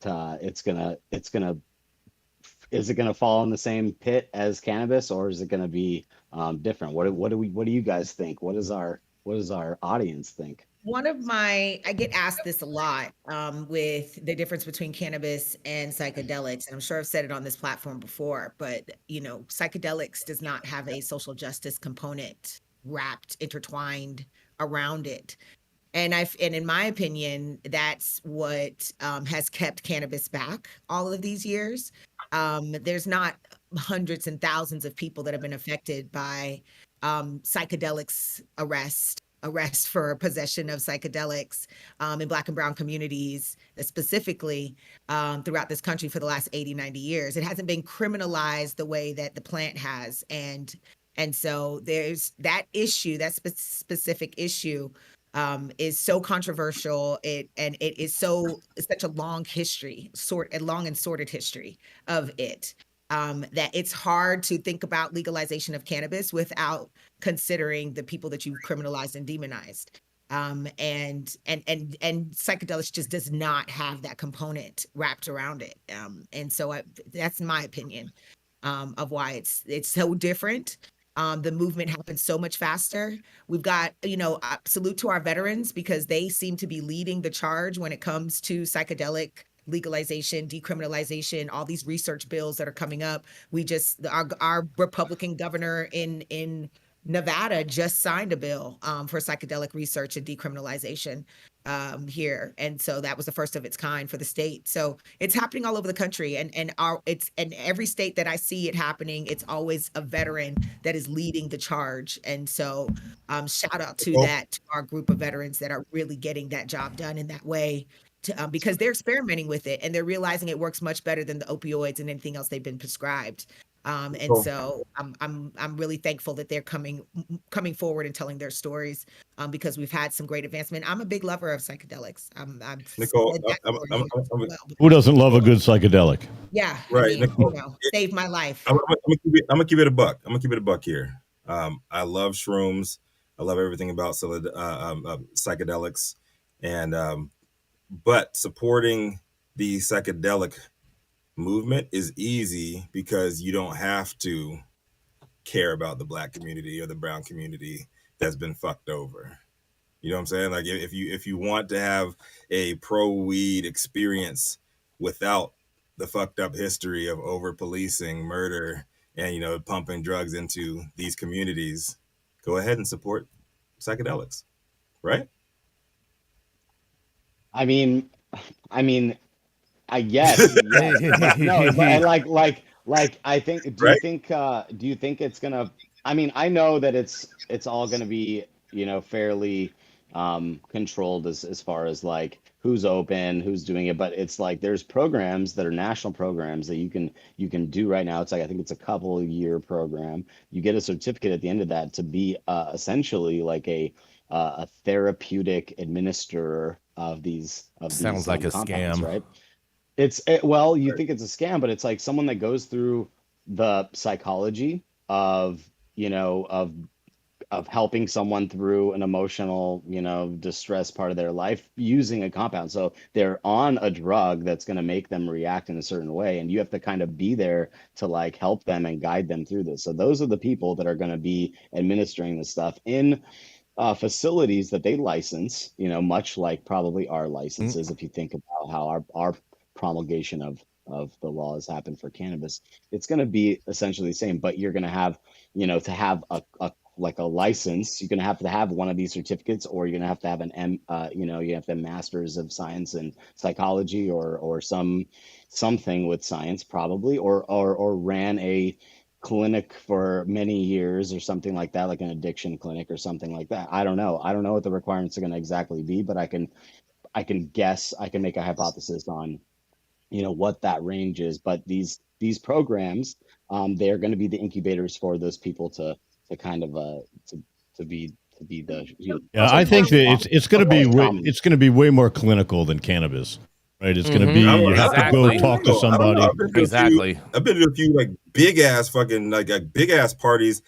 Speaker 5: is it gonna fall in the same pit as cannabis, or is it gonna be different? What do you guys think? What does our audience think?
Speaker 3: I get asked this a lot with the difference between cannabis and psychedelics. And I'm sure I've said it on this platform before, but psychedelics does not have a social justice component intertwined around it. And in my opinion, that's what has kept cannabis back all of these years. There's not hundreds and thousands of people that have been affected by psychedelics arrest for possession of psychedelics in Black and brown communities, specifically throughout this country for the last 80, 90 years. It hasn't been criminalized the way that the plant has. And so there's that issue, that specific issue is so controversial. It is such a long history, long and sordid history of it. That it's hard to think about legalization of cannabis without considering the people that you've criminalized and demonized. And psychedelics just does not have that component wrapped around it. And so that's my opinion of why it's so different. The movement happens so much faster. We've got, salute to our veterans because they seem to be leading the charge when it comes to psychedelic legalization, decriminalization, all these research bills that are coming up. Our Republican governor in Nevada just signed a bill for psychedelic research and decriminalization here, and so that was the first of its kind for the state. So it's happening all over the country, and every state that I see it happening, it's always a veteran that is leading the charge. And so shout out to our group of veterans that are really getting that job done in that way. Because they're experimenting with it and they're realizing it works much better than the opioids and anything else they've been prescribed. So I'm really thankful that they're coming forward and telling their stories because we've had some great advancement. I'm a big lover of psychedelics.
Speaker 2: Nicole,
Speaker 4: who doesn't love a good psychedelic?
Speaker 3: Yeah,
Speaker 2: right. Nicole,
Speaker 3: saved my life.
Speaker 2: I'm gonna keep it a buck. I'm gonna keep it a buck here. I love shrooms. I love everything about psychedelics, and but supporting the psychedelic movement is easy because you don't have to care about the Black community or the brown community that's been fucked over. You know what I'm saying? Like if you want to have a pro weed experience without the fucked up history of over policing, murder, and pumping drugs into these communities, go ahead and support psychedelics, right?
Speaker 5: I mean, I guess. Yes. No, but I think. Do you think it's gonna? I mean, I know that it's all gonna be fairly controlled as far as like who's open, who's doing it. But it's like there's programs that are national programs that you can do right now. It's like I think it's a couple-year program. You get a certificate at the end of that to be essentially like a therapeutic administrator of these
Speaker 1: sounds like a scam,
Speaker 5: right? Well, you think it's a scam, but it's like someone that goes through the psychology of helping someone through an emotional distress part of their life using a compound. So they're on a drug that's going to make them react in a certain way, and you have to kind of be there to like help them and guide them through this. So those are the people that are going to be administering this stuff in facilities that they license, much like probably our licenses. If you think about how our promulgation of the laws happen for cannabis, it's going to be essentially the same, but you're going to have, to have a license, you're going to have one of these certificates, or you're going to have you have to have masters of science and psychology or something with science probably, or ran a clinic for many years or something like that, like an addiction clinic or something like that. I don't know what the requirements are going to exactly be, but I can guess, I can make a hypothesis on what that range is. But these programs, they're going to be the incubators for those people to kind of to be the
Speaker 4: I think that it's going to be way more clinical than cannabis. right? It's going to be, you have to go talk to somebody.
Speaker 2: I've been to a few like big ass fucking like big ass parties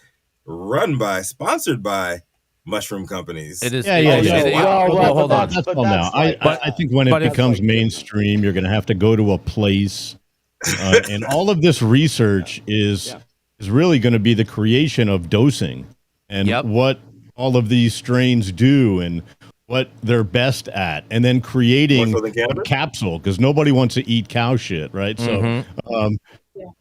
Speaker 2: sponsored by mushroom companies.
Speaker 1: It is.
Speaker 4: Hold on. That's all now. I think when it becomes mainstream, you're going to have to go to a place, and all of this research is really going to be the creation of dosing and what all of these strains do and what they're best at, and then creating a capsule, because nobody wants to eat cow shit, right? So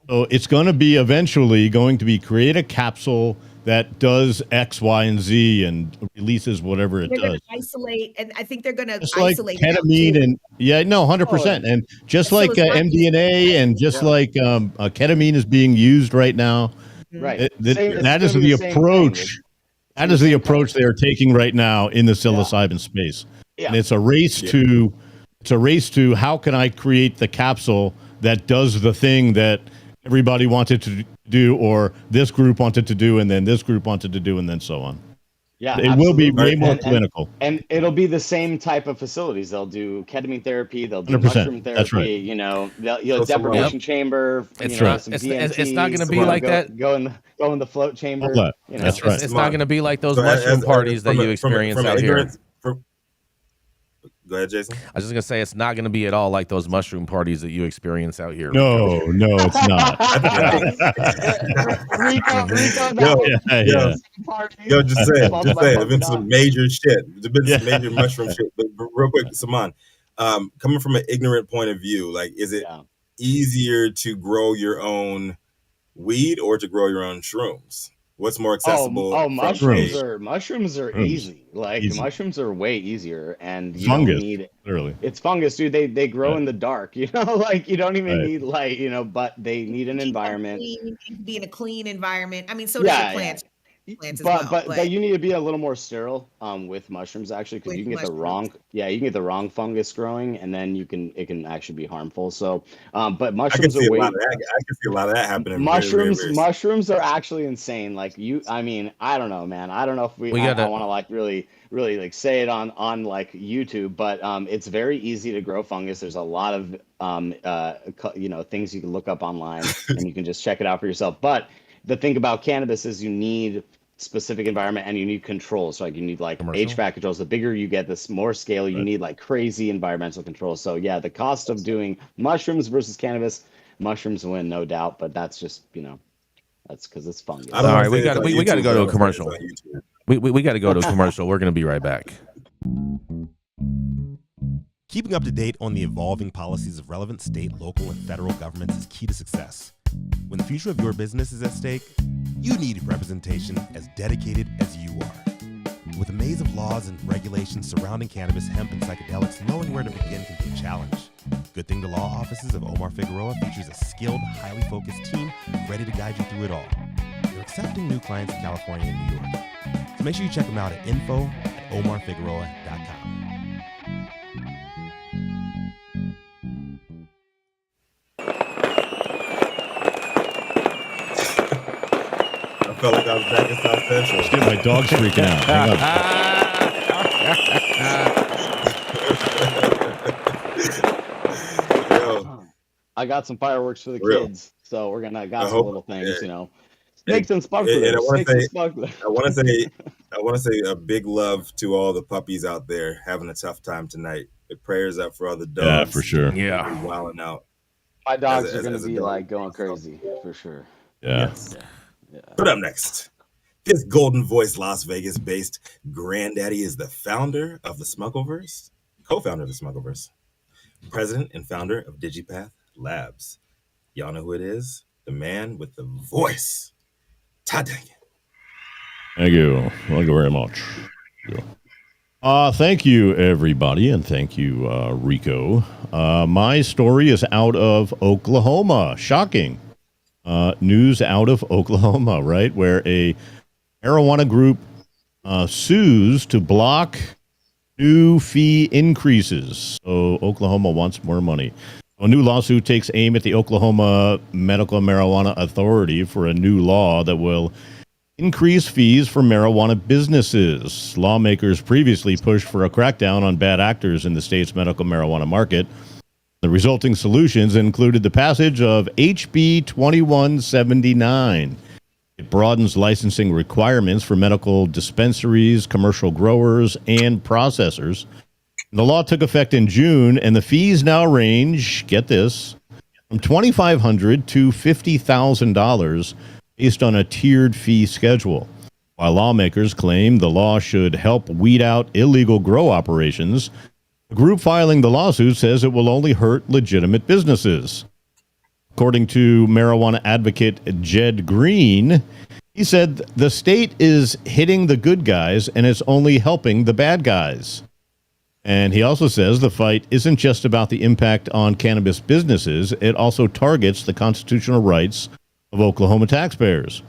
Speaker 4: it's going to be eventually going to be create a capsule that does X, Y, and Z and releases whatever it does.
Speaker 3: They're going to isolate, and I think they're going to
Speaker 4: isolate ketamine and 100%. And just like MDMA and just like ketamine is being used right now,
Speaker 5: right?
Speaker 4: That is the approach. That is the approach they are taking right now in the psilocybin space. Yeah. And it's a race to how can I create the capsule that does the thing that everybody wanted to do, or this group wanted to do, and then this group wanted to do, and then so on.
Speaker 5: Yeah,
Speaker 4: it will be way more clinical.
Speaker 5: And it'll be the same type of facilities. They'll do ketamine therapy. They'll do mushroom therapy.
Speaker 4: That's right.
Speaker 5: You know, deprivation chamber.
Speaker 1: It's right. It's not going to be like that.
Speaker 5: Go in the float chamber.
Speaker 4: That's right.
Speaker 1: It's not going to be like those mushroom parties that you experience out here.
Speaker 2: Go ahead, Jason.
Speaker 1: I was just going to say, it's not going to be at all like those mushroom parties that you experience out here.
Speaker 4: No, it's not.
Speaker 2: Yo, just say it. There's been some major shit. There's been some major mushroom shit. But real quick, Saman, coming from an ignorant point of view, like, is it easier to grow your own weed or to grow your own shrooms? What's more accessible?
Speaker 5: Mushrooms are easy. Mushrooms are way easier, and you
Speaker 4: fungus,
Speaker 5: don't need
Speaker 4: literally.
Speaker 5: It's fungus, dude. They grow in the dark. You know, like you don't even need light. You know, but they need an environment.
Speaker 3: Be in a clean environment. I mean, so does the plants.
Speaker 5: But you need to be a little more sterile with mushrooms, actually, because you can get the wrong fungus growing, and then it can actually be harmful. So but mushrooms are way I
Speaker 2: can see a lot of that happening.
Speaker 5: Mushrooms are actually insane. Like I don't know, man. I don't know if I want to like really like say it on like YouTube, but it's very easy to grow fungus. There's a lot of things you can look up online and you can just check it out for yourself. But the thing about cannabis is you need specific environment and you need controls. So like you need like HVAC controls. The bigger you get, the more scale you need, like crazy environmental controls. So yeah, the cost of doing mushrooms versus cannabis, mushrooms win, no doubt. But that's just that's because it's fungus.
Speaker 1: All right, we got to go to a commercial. We got to go to a commercial. We're going to be right back.
Speaker 8: Keeping up to date on the evolving policies of relevant state, local, and federal governments is key to success. When the future of your business is at stake, you need representation as dedicated as you are. With a maze of laws and regulations surrounding cannabis, hemp, and psychedelics, knowing where to begin can be a challenge. Good Thing to Law offices of Omar Figueroa features a skilled, highly focused team ready to guide you through it all. They're accepting new clients in California and New York. So make sure you check them out at info@omarfigueroa.com.
Speaker 2: I felt like I was back in South Central.
Speaker 4: Let's get my dogs freaking out.
Speaker 2: Hang
Speaker 5: I got some fireworks for the kids, so we're gonna some little things, Snakes and sparklers.
Speaker 2: I want to say a big love to all the puppies out there having a tough time tonight. The prayers up for all the dogs.
Speaker 4: Yeah, for sure.
Speaker 1: Yeah,
Speaker 2: wilding out.
Speaker 5: My dogs are gonna be like going crazy for sure.
Speaker 4: Yeah.
Speaker 2: Yes. Yeah. But up next, this Golden Voice Las Vegas-based granddaddy is the founder of the Smuggleverse, co-founder of the Smuggleverse, president and founder of Digipath Labs. Y'all know who it is? The man with the voice, Todd Denkin.
Speaker 4: Thank you. Thank you very much. Thank you, everybody, and thank you, Rico. My story is out of Oklahoma. Shocking. News out of Oklahoma, right, where a marijuana group sues to block new fee increases. So Oklahoma wants more money. A new lawsuit takes aim at the Oklahoma Medical Marijuana Authority for a new law that will increase fees for marijuana businesses. Lawmakers previously pushed for a crackdown on bad actors in the state's medical marijuana market. The resulting solutions included the passage of HB 2179. It broadens licensing requirements for medical dispensaries, commercial growers, and processors. The law took effect in June, and the fees now range, get this, from $2,500 to $50,000 based on a tiered fee schedule. While lawmakers claim the law should help weed out illegal grow operations, the group filing the lawsuit says it will only hurt legitimate businesses. According to marijuana advocate Jed Green, he said the state is hitting the good guys and it's only helping the bad guys. And he also says the fight isn't just about the impact on cannabis businesses, it also targets the constitutional rights of Oklahoma taxpayers.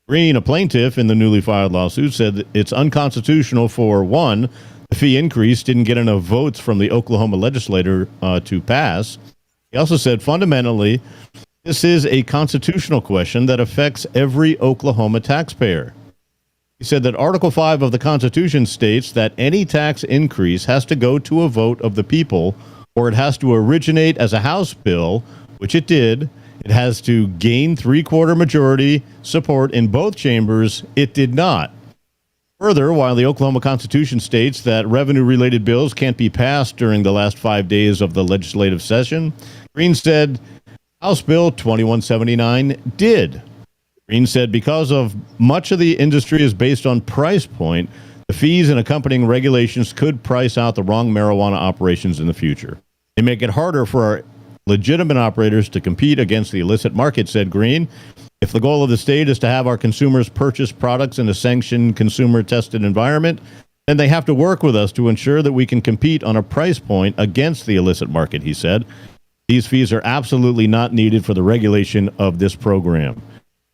Speaker 4: Green, a plaintiff in the newly filed lawsuit, said that it's unconstitutional for, one, the fee increase didn't get enough votes from the Oklahoma legislature to pass. He also said, fundamentally, this is a constitutional question that affects every Oklahoma taxpayer. He said that Article 5 of the Constitution states that any tax increase has to go to a vote of the people, or it has to originate as a House bill, which it did. It has to gain three-quarter majority support in both chambers. It did not. Further, while the Oklahoma Constitution states that revenue-related bills can't be passed during the last 5 days of the legislative session, Green said House Bill 2179 did. Green said because of much of the industry is based on price point, the fees and accompanying regulations could price out the wrong marijuana operations in the future. They make it harder for our legitimate operators to compete against the illicit market, said Green. If the goal of the state is to have our consumers purchase products in a sanctioned, consumer-tested environment, then they have to work with us to ensure that we can compete on a price point against the illicit market, he said. These fees are absolutely not needed for the regulation of this program.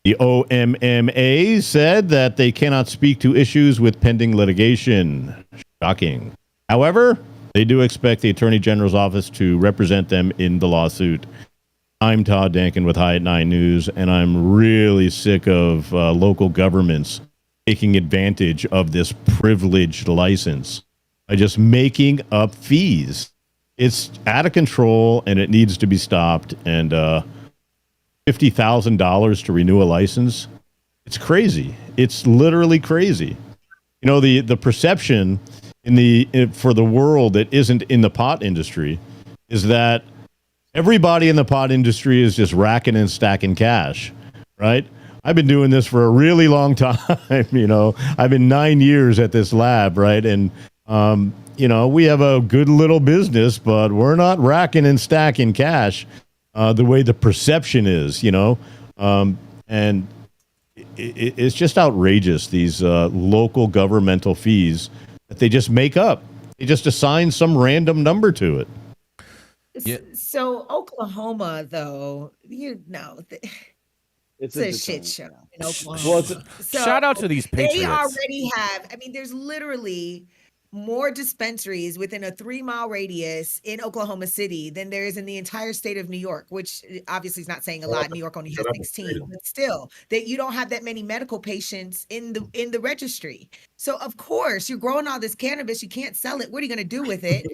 Speaker 4: The OMMA said that they cannot speak to issues with pending litigation. Shocking. However, they do expect the Attorney General's office to represent them in the lawsuit. I'm Todd Denkin with High at 9 News, and I'm really sick of local governments taking advantage of this privileged license by just making up fees. It's out of control, and it needs to be stopped. And $50,000 to renew a license, it's crazy. It's literally crazy. You know, the perception for the world that isn't in the pot industry is that everybody in the pot industry is just racking and stacking cash, right? I've been doing this for a really long time. You know, I've been 9 years at this lab, right? And, you know, we have a good little business, but we're not racking and stacking cash the way the perception is, you know? And it's just outrageous, these local governmental fees that they just make up. They just assign some random number to it.
Speaker 1: Yeah.
Speaker 3: So Oklahoma, though, you know, it's a shit show in Oklahoma.
Speaker 1: Shout out to these Patriots.
Speaker 3: They already have, I mean, there's literally more dispensaries within a 3-mile radius in Oklahoma City than there is in the entire state of New York, which obviously is not saying a lot. New York only has 16, but still, that you don't have that many medical patients in the registry. So of course, you're growing all this cannabis, you can't sell it. What are you going to do with it?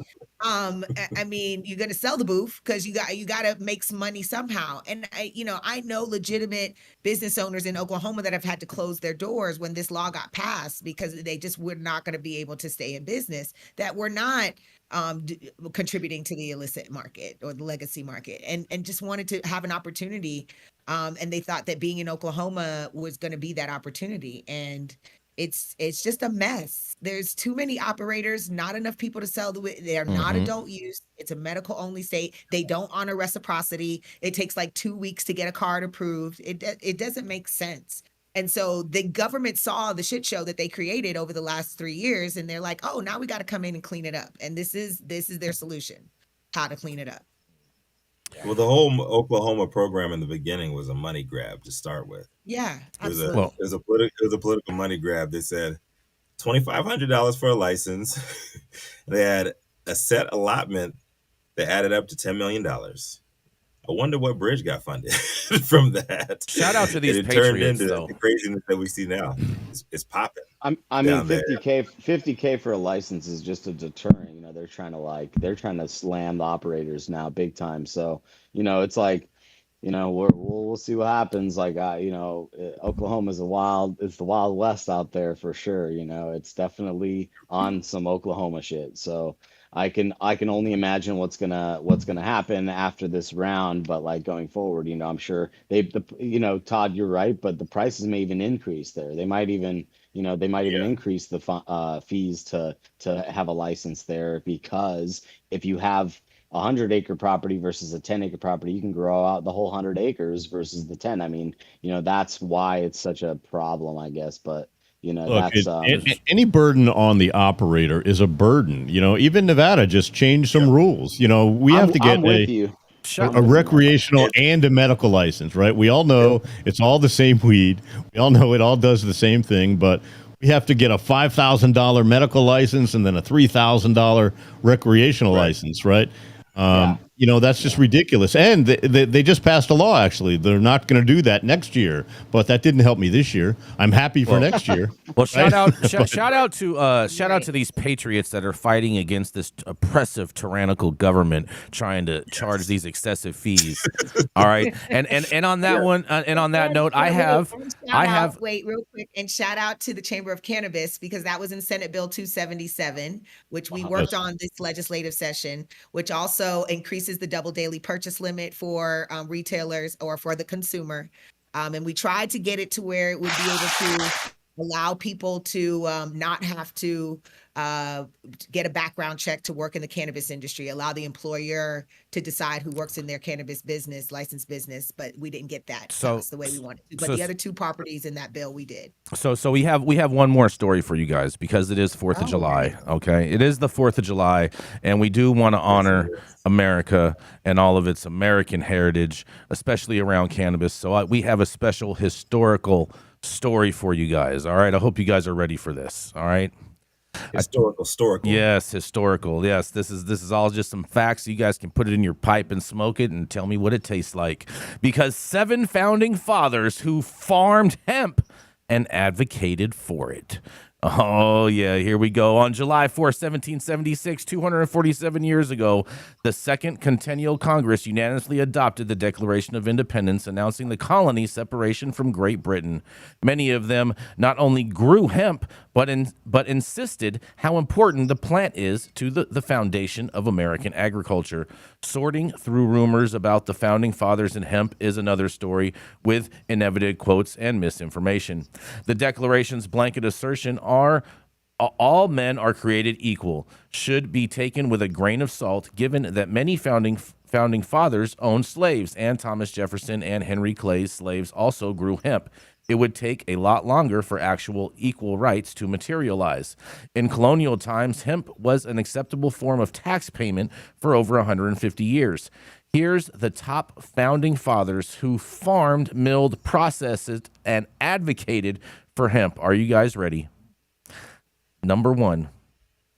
Speaker 3: I mean, you're going to sell the booth because you got to make some money somehow. And I know legitimate business owners in Oklahoma that have had to close their doors when this law got passed because they just were not going to be able to stay in business, that were not contributing to the illicit market or the legacy market, and just wanted to have an opportunity. And they thought that being in Oklahoma was going to be that opportunity. And it's just a mess. There's too many operators, not enough people to sell they're not adult use. It's a medical only state. They don't honor reciprocity. It takes like 2 weeks to get a card approved. It doesn't make sense. And so the government saw the shit show that they created over the last 3 years, and they're like, oh, now we got to come in and clean it up. And this is their solution, how to clean it up.
Speaker 2: Well, the whole Oklahoma program in the beginning was a money grab to start with.
Speaker 3: Yeah, absolutely.
Speaker 2: It was a political money grab. They said $2,500 for a license. They had a set allotment that added up to $10 million. I wonder what bridge got funded from that.
Speaker 1: Shout out to these
Speaker 2: it
Speaker 1: Patriots,
Speaker 2: turned into
Speaker 1: though.
Speaker 2: the craziness that we see now. It's popping.
Speaker 5: I mean, $50K for a license is just a deterrent. You know, they're trying to slam the operators now big time. So, it's like, we'll see what happens. Like, Oklahoma is it's the Wild West out there for sure. It's definitely on some Oklahoma shit. So I can only imagine what's gonna happen after this round. But like going forward, I'm sure Todd, you're right, but the prices may even increase there. They might even increase the fees to have a license there, because if you have a 100-acre property versus a 10-acre property, you can grow out the whole 100 acres versus the 10. I mean, that's why it's such a problem, I guess. But
Speaker 4: Look,
Speaker 5: that's
Speaker 4: any burden on the operator is a burden. Even Nevada just changed some rules. We have to get a recreational and a medical license, right? We all know it's all the same weed. We all know it all does the same thing, but we have to get a $5,000 medical license and then a $3,000 recreational license, right? That's just ridiculous. And they just passed a law, actually. They're not going to do that next year, but that didn't help me this year. I'm happy for next year.
Speaker 1: Well, shout out to these patriots that are fighting against this oppressive, tyrannical government trying to charge these excessive fees. All right, and on that one, and on that note, I have
Speaker 3: wait real quick and shout out to the Chamber of Cannabis, because that was in Senate Bill 277, which we worked on this legislative session, which also increases the double daily purchase limit for retailers or for the consumer. And we tried to get it to where it would be able to allow people to not have to get a background check to work in the cannabis industry, allow the employer to decide who works in their cannabis business, licensed business, but we didn't get that. So that's the way we wanted to. But the other two properties in that bill, we did.
Speaker 1: So we have one more story for you guys, because it is 4th of July. Okay, it is the 4th of July, and we do want to honor America and all of its American heritage, especially around cannabis. So we have a special historical story for you guys. All right, I hope you guys are ready for this. All right.
Speaker 2: Historical.
Speaker 1: Yes, historical. Yes, this is all just some facts. You guys can put it in your pipe and smoke it and tell me what it tastes like. Because 7 founding fathers who farmed hemp and advocated for it. Oh, yeah, here we go. On July 4, 1776, 247 years ago, the Second Centennial Congress unanimously adopted the Declaration of Independence, announcing the colony's separation from Great Britain. Many of them not only grew hemp, but insisted how important the plant is to the foundation of American agriculture. Sorting through rumors about the founding fathers and hemp is another story, with inevitable quotes and misinformation. The Declaration's blanket assertion are all men are created equal should be taken with a grain of salt, given that many founding fathers owned slaves, and Thomas Jefferson and Henry Clay's slaves also grew hemp. It would take a lot longer for actual equal rights to materialize. In colonial times, hemp was an acceptable form of tax payment for over 150 years. Here's the top founding fathers who farmed, milled, processed, and advocated for hemp. Are you guys ready? Number 1,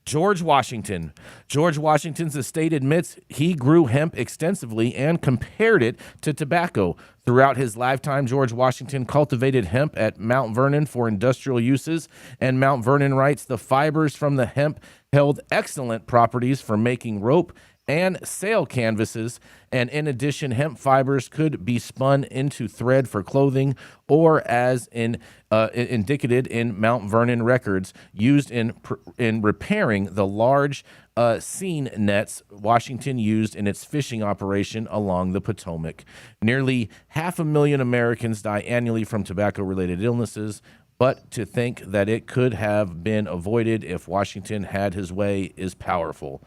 Speaker 1: George Washington. George Washington's estate admits he grew hemp extensively and compared it to tobacco. Throughout his lifetime, George Washington cultivated hemp at Mount Vernon for industrial uses, and Mount Vernon writes the fibers from the hemp held excellent properties for making rope and sail canvases, and in addition, hemp fibers could be spun into thread for clothing, or as indicated in Mount Vernon records, used in repairing the large seine nets Washington used in its fishing operation along the Potomac. Nearly 500,000 Americans die annually from tobacco-related illnesses, but to think that it could have been avoided if Washington had his way is powerful.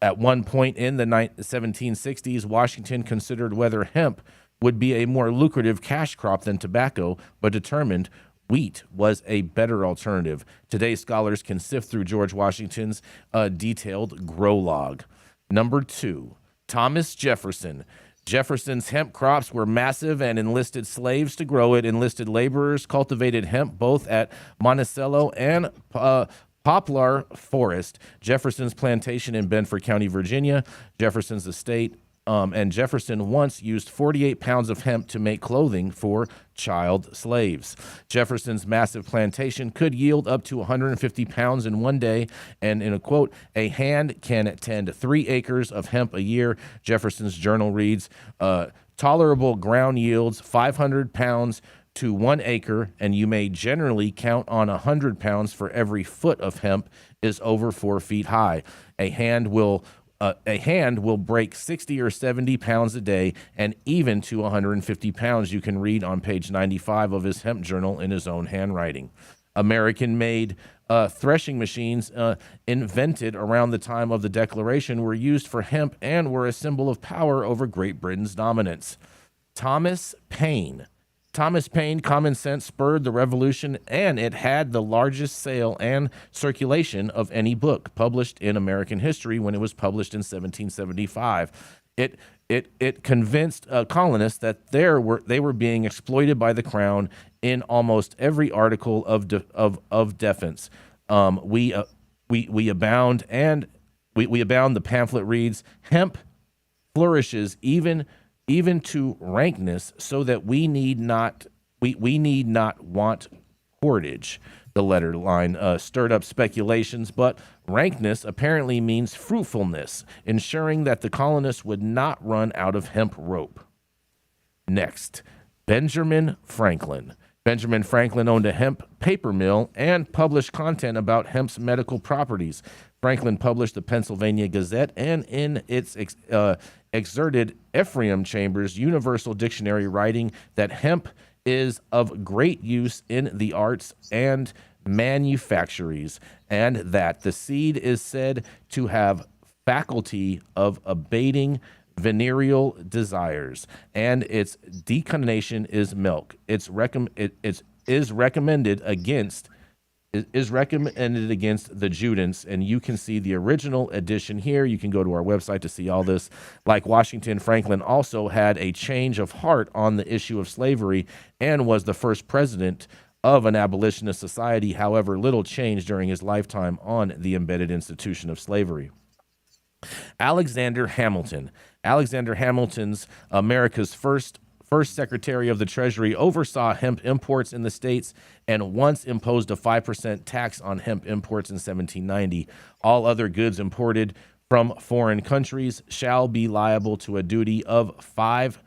Speaker 1: At one point in the 1760s, Washington considered whether hemp would be a more lucrative cash crop than tobacco, but determined wheat was a better alternative. Today, scholars can sift through George Washington's detailed grow log. Number 2, Thomas Jefferson. Jefferson's hemp crops were massive and enlisted slaves to grow it. Enlisted laborers cultivated hemp both at Monticello and Poplar Forest. Jefferson's plantation in Bedford County, Virginia. Jefferson's estate and Jefferson once used 48 pounds of hemp to make clothing for child slaves. Jefferson's massive plantation could yield up to 150 pounds in one day, and in a quote, "A hand can tend 3 acres of hemp a year." Jefferson's journal reads, "Tolerable ground yields 500 pounds to 1 acre, and you may generally count on 100 pounds for every foot of hemp is over 4 feet high. A hand will break 60 or 70 pounds a day, and even to 150 pounds," you can read on page 95 of his hemp journal in his own handwriting. American-made threshing machines invented around the time of the Declaration were used for hemp and were a symbol of power over Great Britain's dominance. Thomas Paine, Common Sense spurred the revolution, and it had the largest sale and circulation of any book published in American history when it was published in 1775. It convinced colonists that they were being exploited by the crown in almost every article of defense. We abound, and we abound. The pamphlet reads, "Hemp flourishes even to rankness, so that we need not want cordage." The letter line stirred up speculations, but rankness apparently means fruitfulness, ensuring that the colonists would not run out of hemp rope. Next, Benjamin Franklin. Benjamin Franklin owned a hemp paper mill and published content about hemp's medical properties. Franklin published the Pennsylvania Gazette, and in its excerpted Ephraim Chambers Universal Dictionary, writing that hemp is of great use in the arts and manufactories, and that the seed is said to have faculty of abating venereal desires, and its decontamination is milk. It is recommended against the Judents, and you can see the original edition here. You can go to our website to see all this. Like Washington, Franklin also had a change of heart on the issue of slavery and was the first president of an abolitionist society. However, little changed during his lifetime on the embedded institution of slavery. Alexander Hamilton's America's first Secretary of the Treasury, oversaw hemp imports in the states and once imposed a 5% tax on hemp imports in 1790. All other goods imported from foreign countries shall be liable to a duty of 5%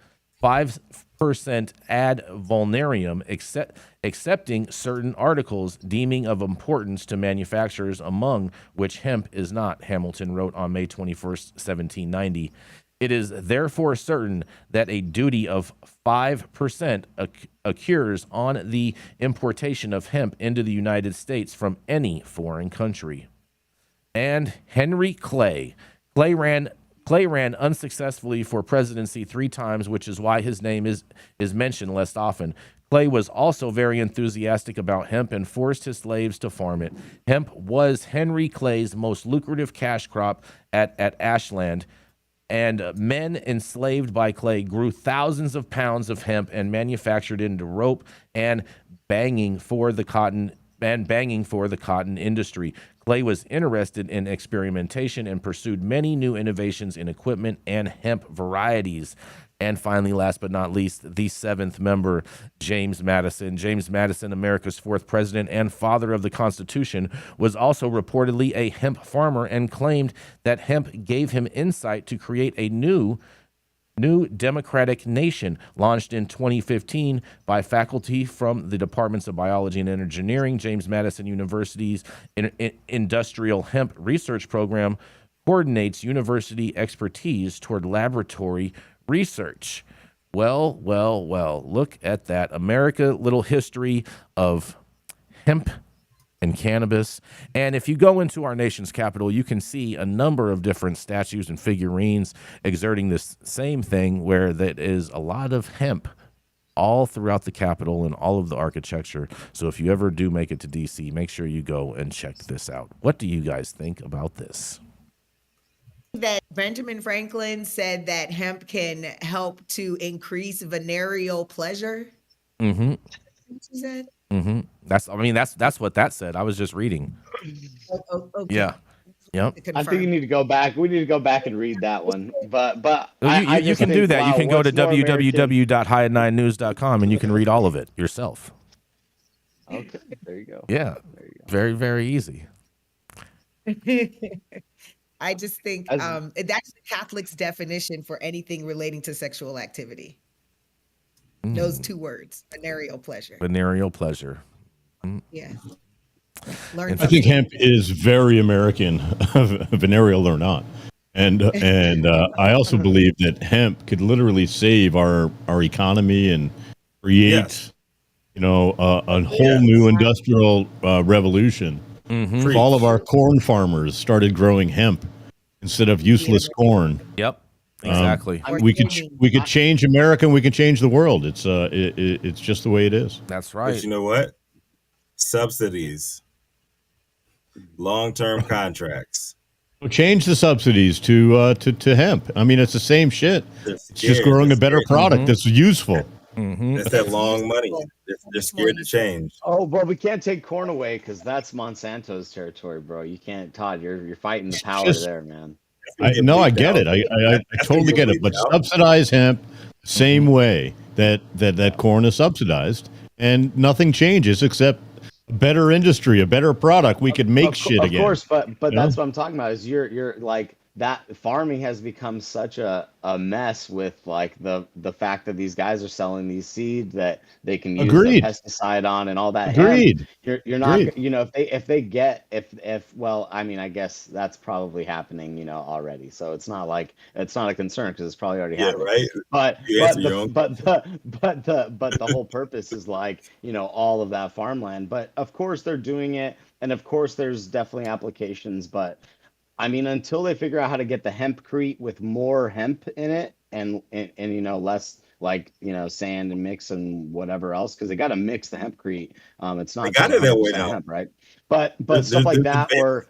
Speaker 1: ad valorem, excepting certain articles deeming of importance to manufacturers, among which hemp is not, Hamilton wrote on May 21st, 1790. It is therefore certain that a duty of 5% occurs on the importation of hemp into the United States from any foreign country. And Henry Clay. Clay ran unsuccessfully for presidency 3 times, which is why his name is mentioned less often. Clay was also very enthusiastic about hemp and forced his slaves to farm it. Hemp was Henry Clay's most lucrative cash crop at Ashland, and men enslaved by Clay grew thousands of pounds of hemp and manufactured it into rope and banging for the cotton industry. Clay was interested in experimentation and pursued many new innovations in equipment and hemp varieties. And finally, last but not least, the 7th member, James Madison. James Madison, America's 4th president and father of the Constitution, was also reportedly a hemp farmer and claimed that hemp gave him insight to create a new democratic nation. Launched in 2015 by faculty from the Departments of Biology and Engineering, James Madison University's Industrial Hemp Research Program coordinates university expertise toward laboratory research. Well, look at that. America, little history of hemp and cannabis. And if you go into our nation's capital, you can see a number of different statues and figurines exerting this same thing, where that is a lot of hemp all throughout the Capitol and all of the architecture. So if you ever do make it to DC, make sure you go and check this out. What do you guys think about this?
Speaker 3: That Benjamin Franklin said that hemp can help to increase venereal pleasure.
Speaker 1: Mm-hmm.
Speaker 3: She said.
Speaker 1: Mm-hmm. That's what that said. I was just reading.
Speaker 3: Okay.
Speaker 1: Yeah. Yep.
Speaker 3: to
Speaker 5: I think you
Speaker 3: confirm.
Speaker 5: need to go back. We need to go back and read that one. But
Speaker 1: Well,
Speaker 5: I
Speaker 1: you
Speaker 5: just
Speaker 1: can do
Speaker 5: think,
Speaker 1: that. You
Speaker 5: wow,
Speaker 1: can go to
Speaker 5: what's more American-
Speaker 1: www.high9news.com and you can read all of it yourself.
Speaker 5: Okay, there you go.
Speaker 1: Yeah.
Speaker 5: There you go.
Speaker 1: Very, very easy.
Speaker 3: I just think
Speaker 5: As-
Speaker 3: that's the Catholic's definition for anything relating to sexual activity. Those two words, venereal pleasure.
Speaker 1: Venereal pleasure.
Speaker 3: Yeah. Learn
Speaker 1: I
Speaker 4: I think
Speaker 3: something.
Speaker 4: hemp is very American, venereal or not. And I also believe that hemp could literally save our economy and create,
Speaker 2: Yes.
Speaker 4: a whole new industrial revolution.
Speaker 1: Mm-hmm.
Speaker 4: If all of our corn farmers started growing hemp instead of useless corn,
Speaker 1: Yep. Exactly.
Speaker 4: we could change America and we could change the world. It's just the way it is.
Speaker 1: That's
Speaker 2: But
Speaker 1: right.
Speaker 2: you know what? Subsidies, long-term contracts.
Speaker 4: So change the subsidies to hemp. I mean, it's the same shit.
Speaker 2: They're
Speaker 4: It's just growing a better product that's useful.
Speaker 1: Mm-hmm.
Speaker 2: It's that long money. They're scared to change.
Speaker 5: Oh, well, we can't take corn away because that's Monsanto's territory, bro. You can't, Todd. You're fighting the power
Speaker 4: Just-
Speaker 5: there, man.
Speaker 4: I get it. I totally get it. But subsidize hemp the same way that corn is subsidized, and nothing changes except a better industry, a better product. We could make shit again.
Speaker 5: Of course, but
Speaker 4: You know?
Speaker 5: that's what I'm talking about. Is you're like that farming has become such a mess with like the fact that these guys are selling these seeds that they can use the
Speaker 4: Agreed.
Speaker 5: pesticide on and all that.
Speaker 4: Agreed.
Speaker 5: You're not,
Speaker 4: Agreed.
Speaker 5: if well, I mean, I guess that's probably happening, already. So it's not a concern because it's probably already
Speaker 2: Yeah,
Speaker 5: happening.
Speaker 2: right.
Speaker 5: But
Speaker 2: You answer your own
Speaker 5: the whole purpose is like, all of that farmland. But of course they're doing it, and of course there's definitely applications, but I mean, until they figure out how to get the hempcrete with more hemp in it and less like, sand and mix and whatever else, because they got to mix the hempcrete. It's not
Speaker 2: They got it that way
Speaker 5: 100%
Speaker 2: now.
Speaker 5: hemp, right? But
Speaker 2: There's
Speaker 5: stuff like that,
Speaker 2: debate.
Speaker 5: or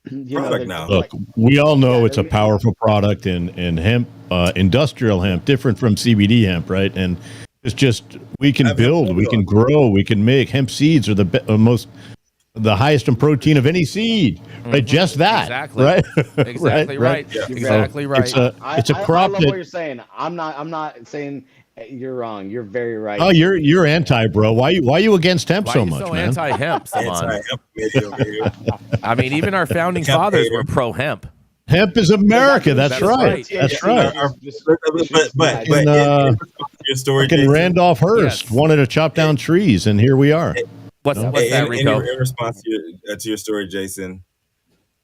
Speaker 2: Product
Speaker 5: they're
Speaker 2: now.
Speaker 4: Look,
Speaker 5: like-
Speaker 4: we all know
Speaker 5: Yeah,
Speaker 4: it's a powerful product in hemp, industrial hemp, different from CBD hemp, right? And it's just we can build, we can grow, we can make hemp seeds are the highest in protein of any seed, right? Just that,
Speaker 1: Exactly.
Speaker 4: right?
Speaker 1: Exactly right.
Speaker 2: Yeah.
Speaker 1: Exactly right.
Speaker 4: It's a crop
Speaker 5: I love
Speaker 4: that.
Speaker 5: what you're saying. I'm not saying you're wrong. You're very right.
Speaker 4: Oh, you're anti, bro. Why you against hemp
Speaker 1: Why
Speaker 4: so
Speaker 1: are you
Speaker 4: much,
Speaker 1: so
Speaker 4: man?
Speaker 1: anti-hemp, Saman?
Speaker 2: Anti-hemp committee over here.
Speaker 1: I mean, even our founding
Speaker 2: Hemp
Speaker 1: fathers
Speaker 2: hater.
Speaker 1: were pro-hemp.
Speaker 4: Hemp is America. That's
Speaker 1: That's
Speaker 4: right.
Speaker 1: right.
Speaker 4: That's right.
Speaker 2: But your story,
Speaker 4: Fucking
Speaker 2: Jason,
Speaker 4: Randolph Hearst
Speaker 1: Yes.
Speaker 4: wanted to chop down trees, and here we are.
Speaker 1: What's
Speaker 4: No.
Speaker 1: that,
Speaker 2: in
Speaker 1: Rico?
Speaker 2: response to your story, Jason,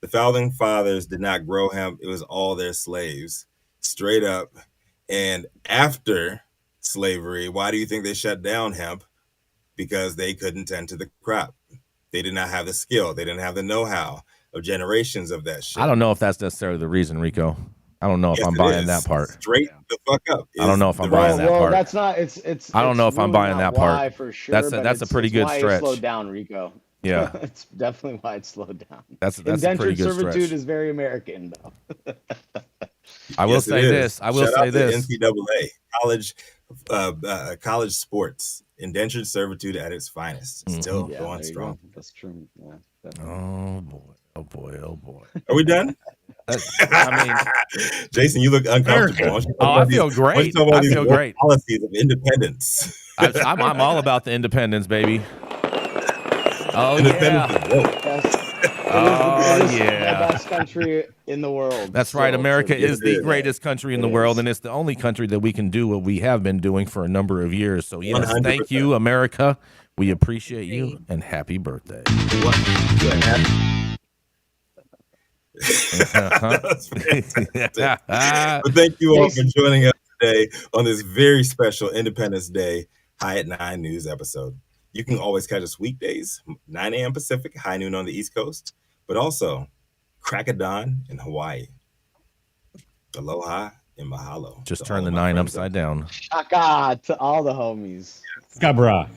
Speaker 2: the founding fathers did not grow hemp. It was all their slaves, straight up. And after slavery, why do you think they shut down hemp? Because they couldn't tend to the crop. They did not have the skill. They didn't have the know-how of generations of that shit.
Speaker 1: I don't know if that's necessarily the reason, Rico. I don't know if
Speaker 2: Yes,
Speaker 1: I'm
Speaker 2: it
Speaker 1: buying
Speaker 2: is.
Speaker 1: that part.
Speaker 2: Straight the fuck up.
Speaker 1: I don't know if I'm buying that
Speaker 5: well,
Speaker 1: part.
Speaker 5: that's not. It's.
Speaker 1: I don't know
Speaker 5: it's
Speaker 1: if I'm
Speaker 5: really
Speaker 1: buying
Speaker 5: not
Speaker 1: that part.
Speaker 5: why for sure.
Speaker 1: That's a-
Speaker 5: but
Speaker 1: that's a
Speaker 5: it's-
Speaker 1: pretty
Speaker 5: it's
Speaker 1: good
Speaker 5: why it
Speaker 1: stretch.
Speaker 5: slowed down, Rico.
Speaker 1: Yeah.
Speaker 5: It's definitely why it slowed down.
Speaker 1: That's a pretty
Speaker 5: Indentured
Speaker 1: good
Speaker 5: servitude
Speaker 1: stretch.
Speaker 5: is very American, though.
Speaker 1: I will
Speaker 2: Yes, it
Speaker 1: say
Speaker 2: is.
Speaker 1: this. I will
Speaker 2: Shout
Speaker 1: say
Speaker 2: out to
Speaker 1: this.
Speaker 2: NCAA, college sports, indentured servitude at its finest. Still
Speaker 5: Yeah,
Speaker 2: going
Speaker 5: there you
Speaker 2: strong.
Speaker 5: go. That's true. Yeah, definitely.
Speaker 1: Oh boy. Oh boy. Oh boy.
Speaker 2: Are we done?
Speaker 1: I mean,
Speaker 2: Jason, you look uncomfortable. Why don't you talk
Speaker 1: oh, I
Speaker 2: about
Speaker 1: feel
Speaker 2: these- why don't you
Speaker 1: great.
Speaker 2: talk about
Speaker 1: I
Speaker 2: these
Speaker 1: feel
Speaker 2: woke
Speaker 1: great.
Speaker 2: policies of independence.
Speaker 1: I'm all about the independence, baby. Oh
Speaker 2: Independence
Speaker 1: yeah.
Speaker 2: is woke.
Speaker 5: Yes.
Speaker 1: Oh,
Speaker 5: It is
Speaker 1: yeah.
Speaker 5: the best country in the world.
Speaker 1: That's right.
Speaker 5: So-
Speaker 1: America
Speaker 5: so
Speaker 1: is the
Speaker 2: is.
Speaker 1: greatest country in the
Speaker 5: It
Speaker 1: world,
Speaker 5: is.
Speaker 1: and it's the only country that we can do what we have been doing for a number of years. So, yes,
Speaker 2: 100%.
Speaker 1: thank you, America. We appreciate you, and happy birthday.
Speaker 2: That's fantastic. But thank you all for joining us today on this very special Independence Day High at 9 news episode. You can always catch us weekdays, 9 a.m. Pacific, high noon on the East Coast, but also crack of dawn in Hawaii. Aloha and mahalo.
Speaker 1: Just
Speaker 2: to
Speaker 1: turn
Speaker 2: all
Speaker 1: the
Speaker 2: of my
Speaker 1: 9
Speaker 2: friends
Speaker 1: upside down.
Speaker 5: Shaka to all the homies.
Speaker 4: Cabra.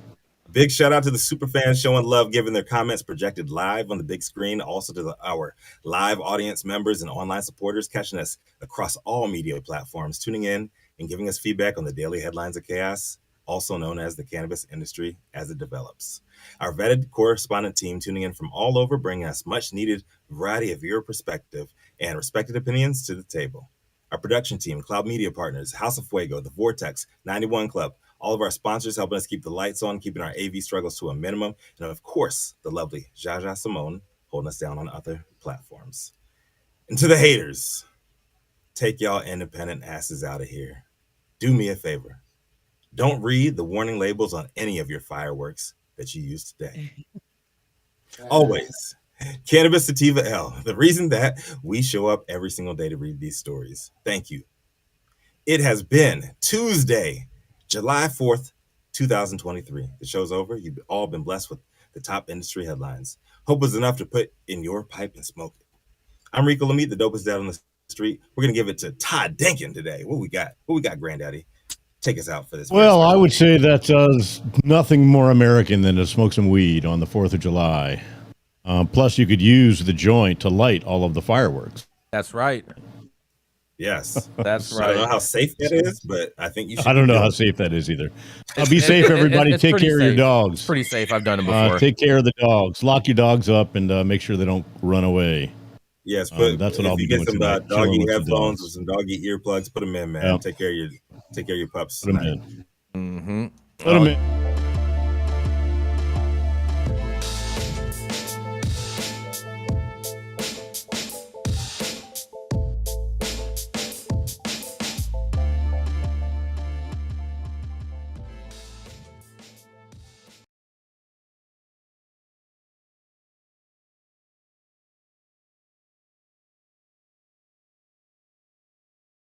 Speaker 2: Big shout out to the super fans showing love, giving their comments projected live on the big screen. Also to our live audience members and online supporters catching us across all media platforms, tuning in and giving us feedback on the daily headlines of chaos. also known as the cannabis industry as it develops. Our vetted correspondent team tuning in from all over, bringing us much needed variety of your perspective and respected opinions to the table. Our production team, Cloud Media Partners, House of Fuego, The Vortex, 91 Club, all of our sponsors helping us keep the lights on, keeping our AV struggles to a minimum, and of course, the lovely Jaja Simone holding us down on other platforms. And to the haters, take y'all independent asses out of here. Do me a favor. Don't read the warning labels on any of your fireworks that you use today. Always, Cannabis Sativa L, the reason that we show up every single day to read these stories. Thank you. It has been Tuesday, July 4th, 2023. The show's over. You've all been blessed with the top industry headlines. Hope was enough to put in your pipe and smoke it. I'm Rico Lamitte, the dopest dad on the street. We're going to give it to Todd Denkin today. What we got? What we got, Granddaddy? Take us out for this.
Speaker 4: Well, I would say that nothing more American than to smoke some weed on the 4th of July. Plus, you could use the joint to light all of the fireworks.
Speaker 1: That's right.
Speaker 2: Yes.
Speaker 1: That's right.
Speaker 2: I don't know how safe that is, but I think you should.
Speaker 4: I don't know how safe that is either. Be safe, everybody. Take care of your dogs.
Speaker 1: It's pretty safe. I've done it before.
Speaker 4: Take care of the dogs. Lock your dogs up and make sure they don't run away.
Speaker 2: Yes, but
Speaker 4: that's what I'll be doing tonight.
Speaker 2: Get some doggy headphones or some doggy earplugs. Put them in, man.
Speaker 4: Yep.
Speaker 2: Take care of your pups.
Speaker 4: Put them in.
Speaker 1: Mm-hmm.
Speaker 4: Put them in.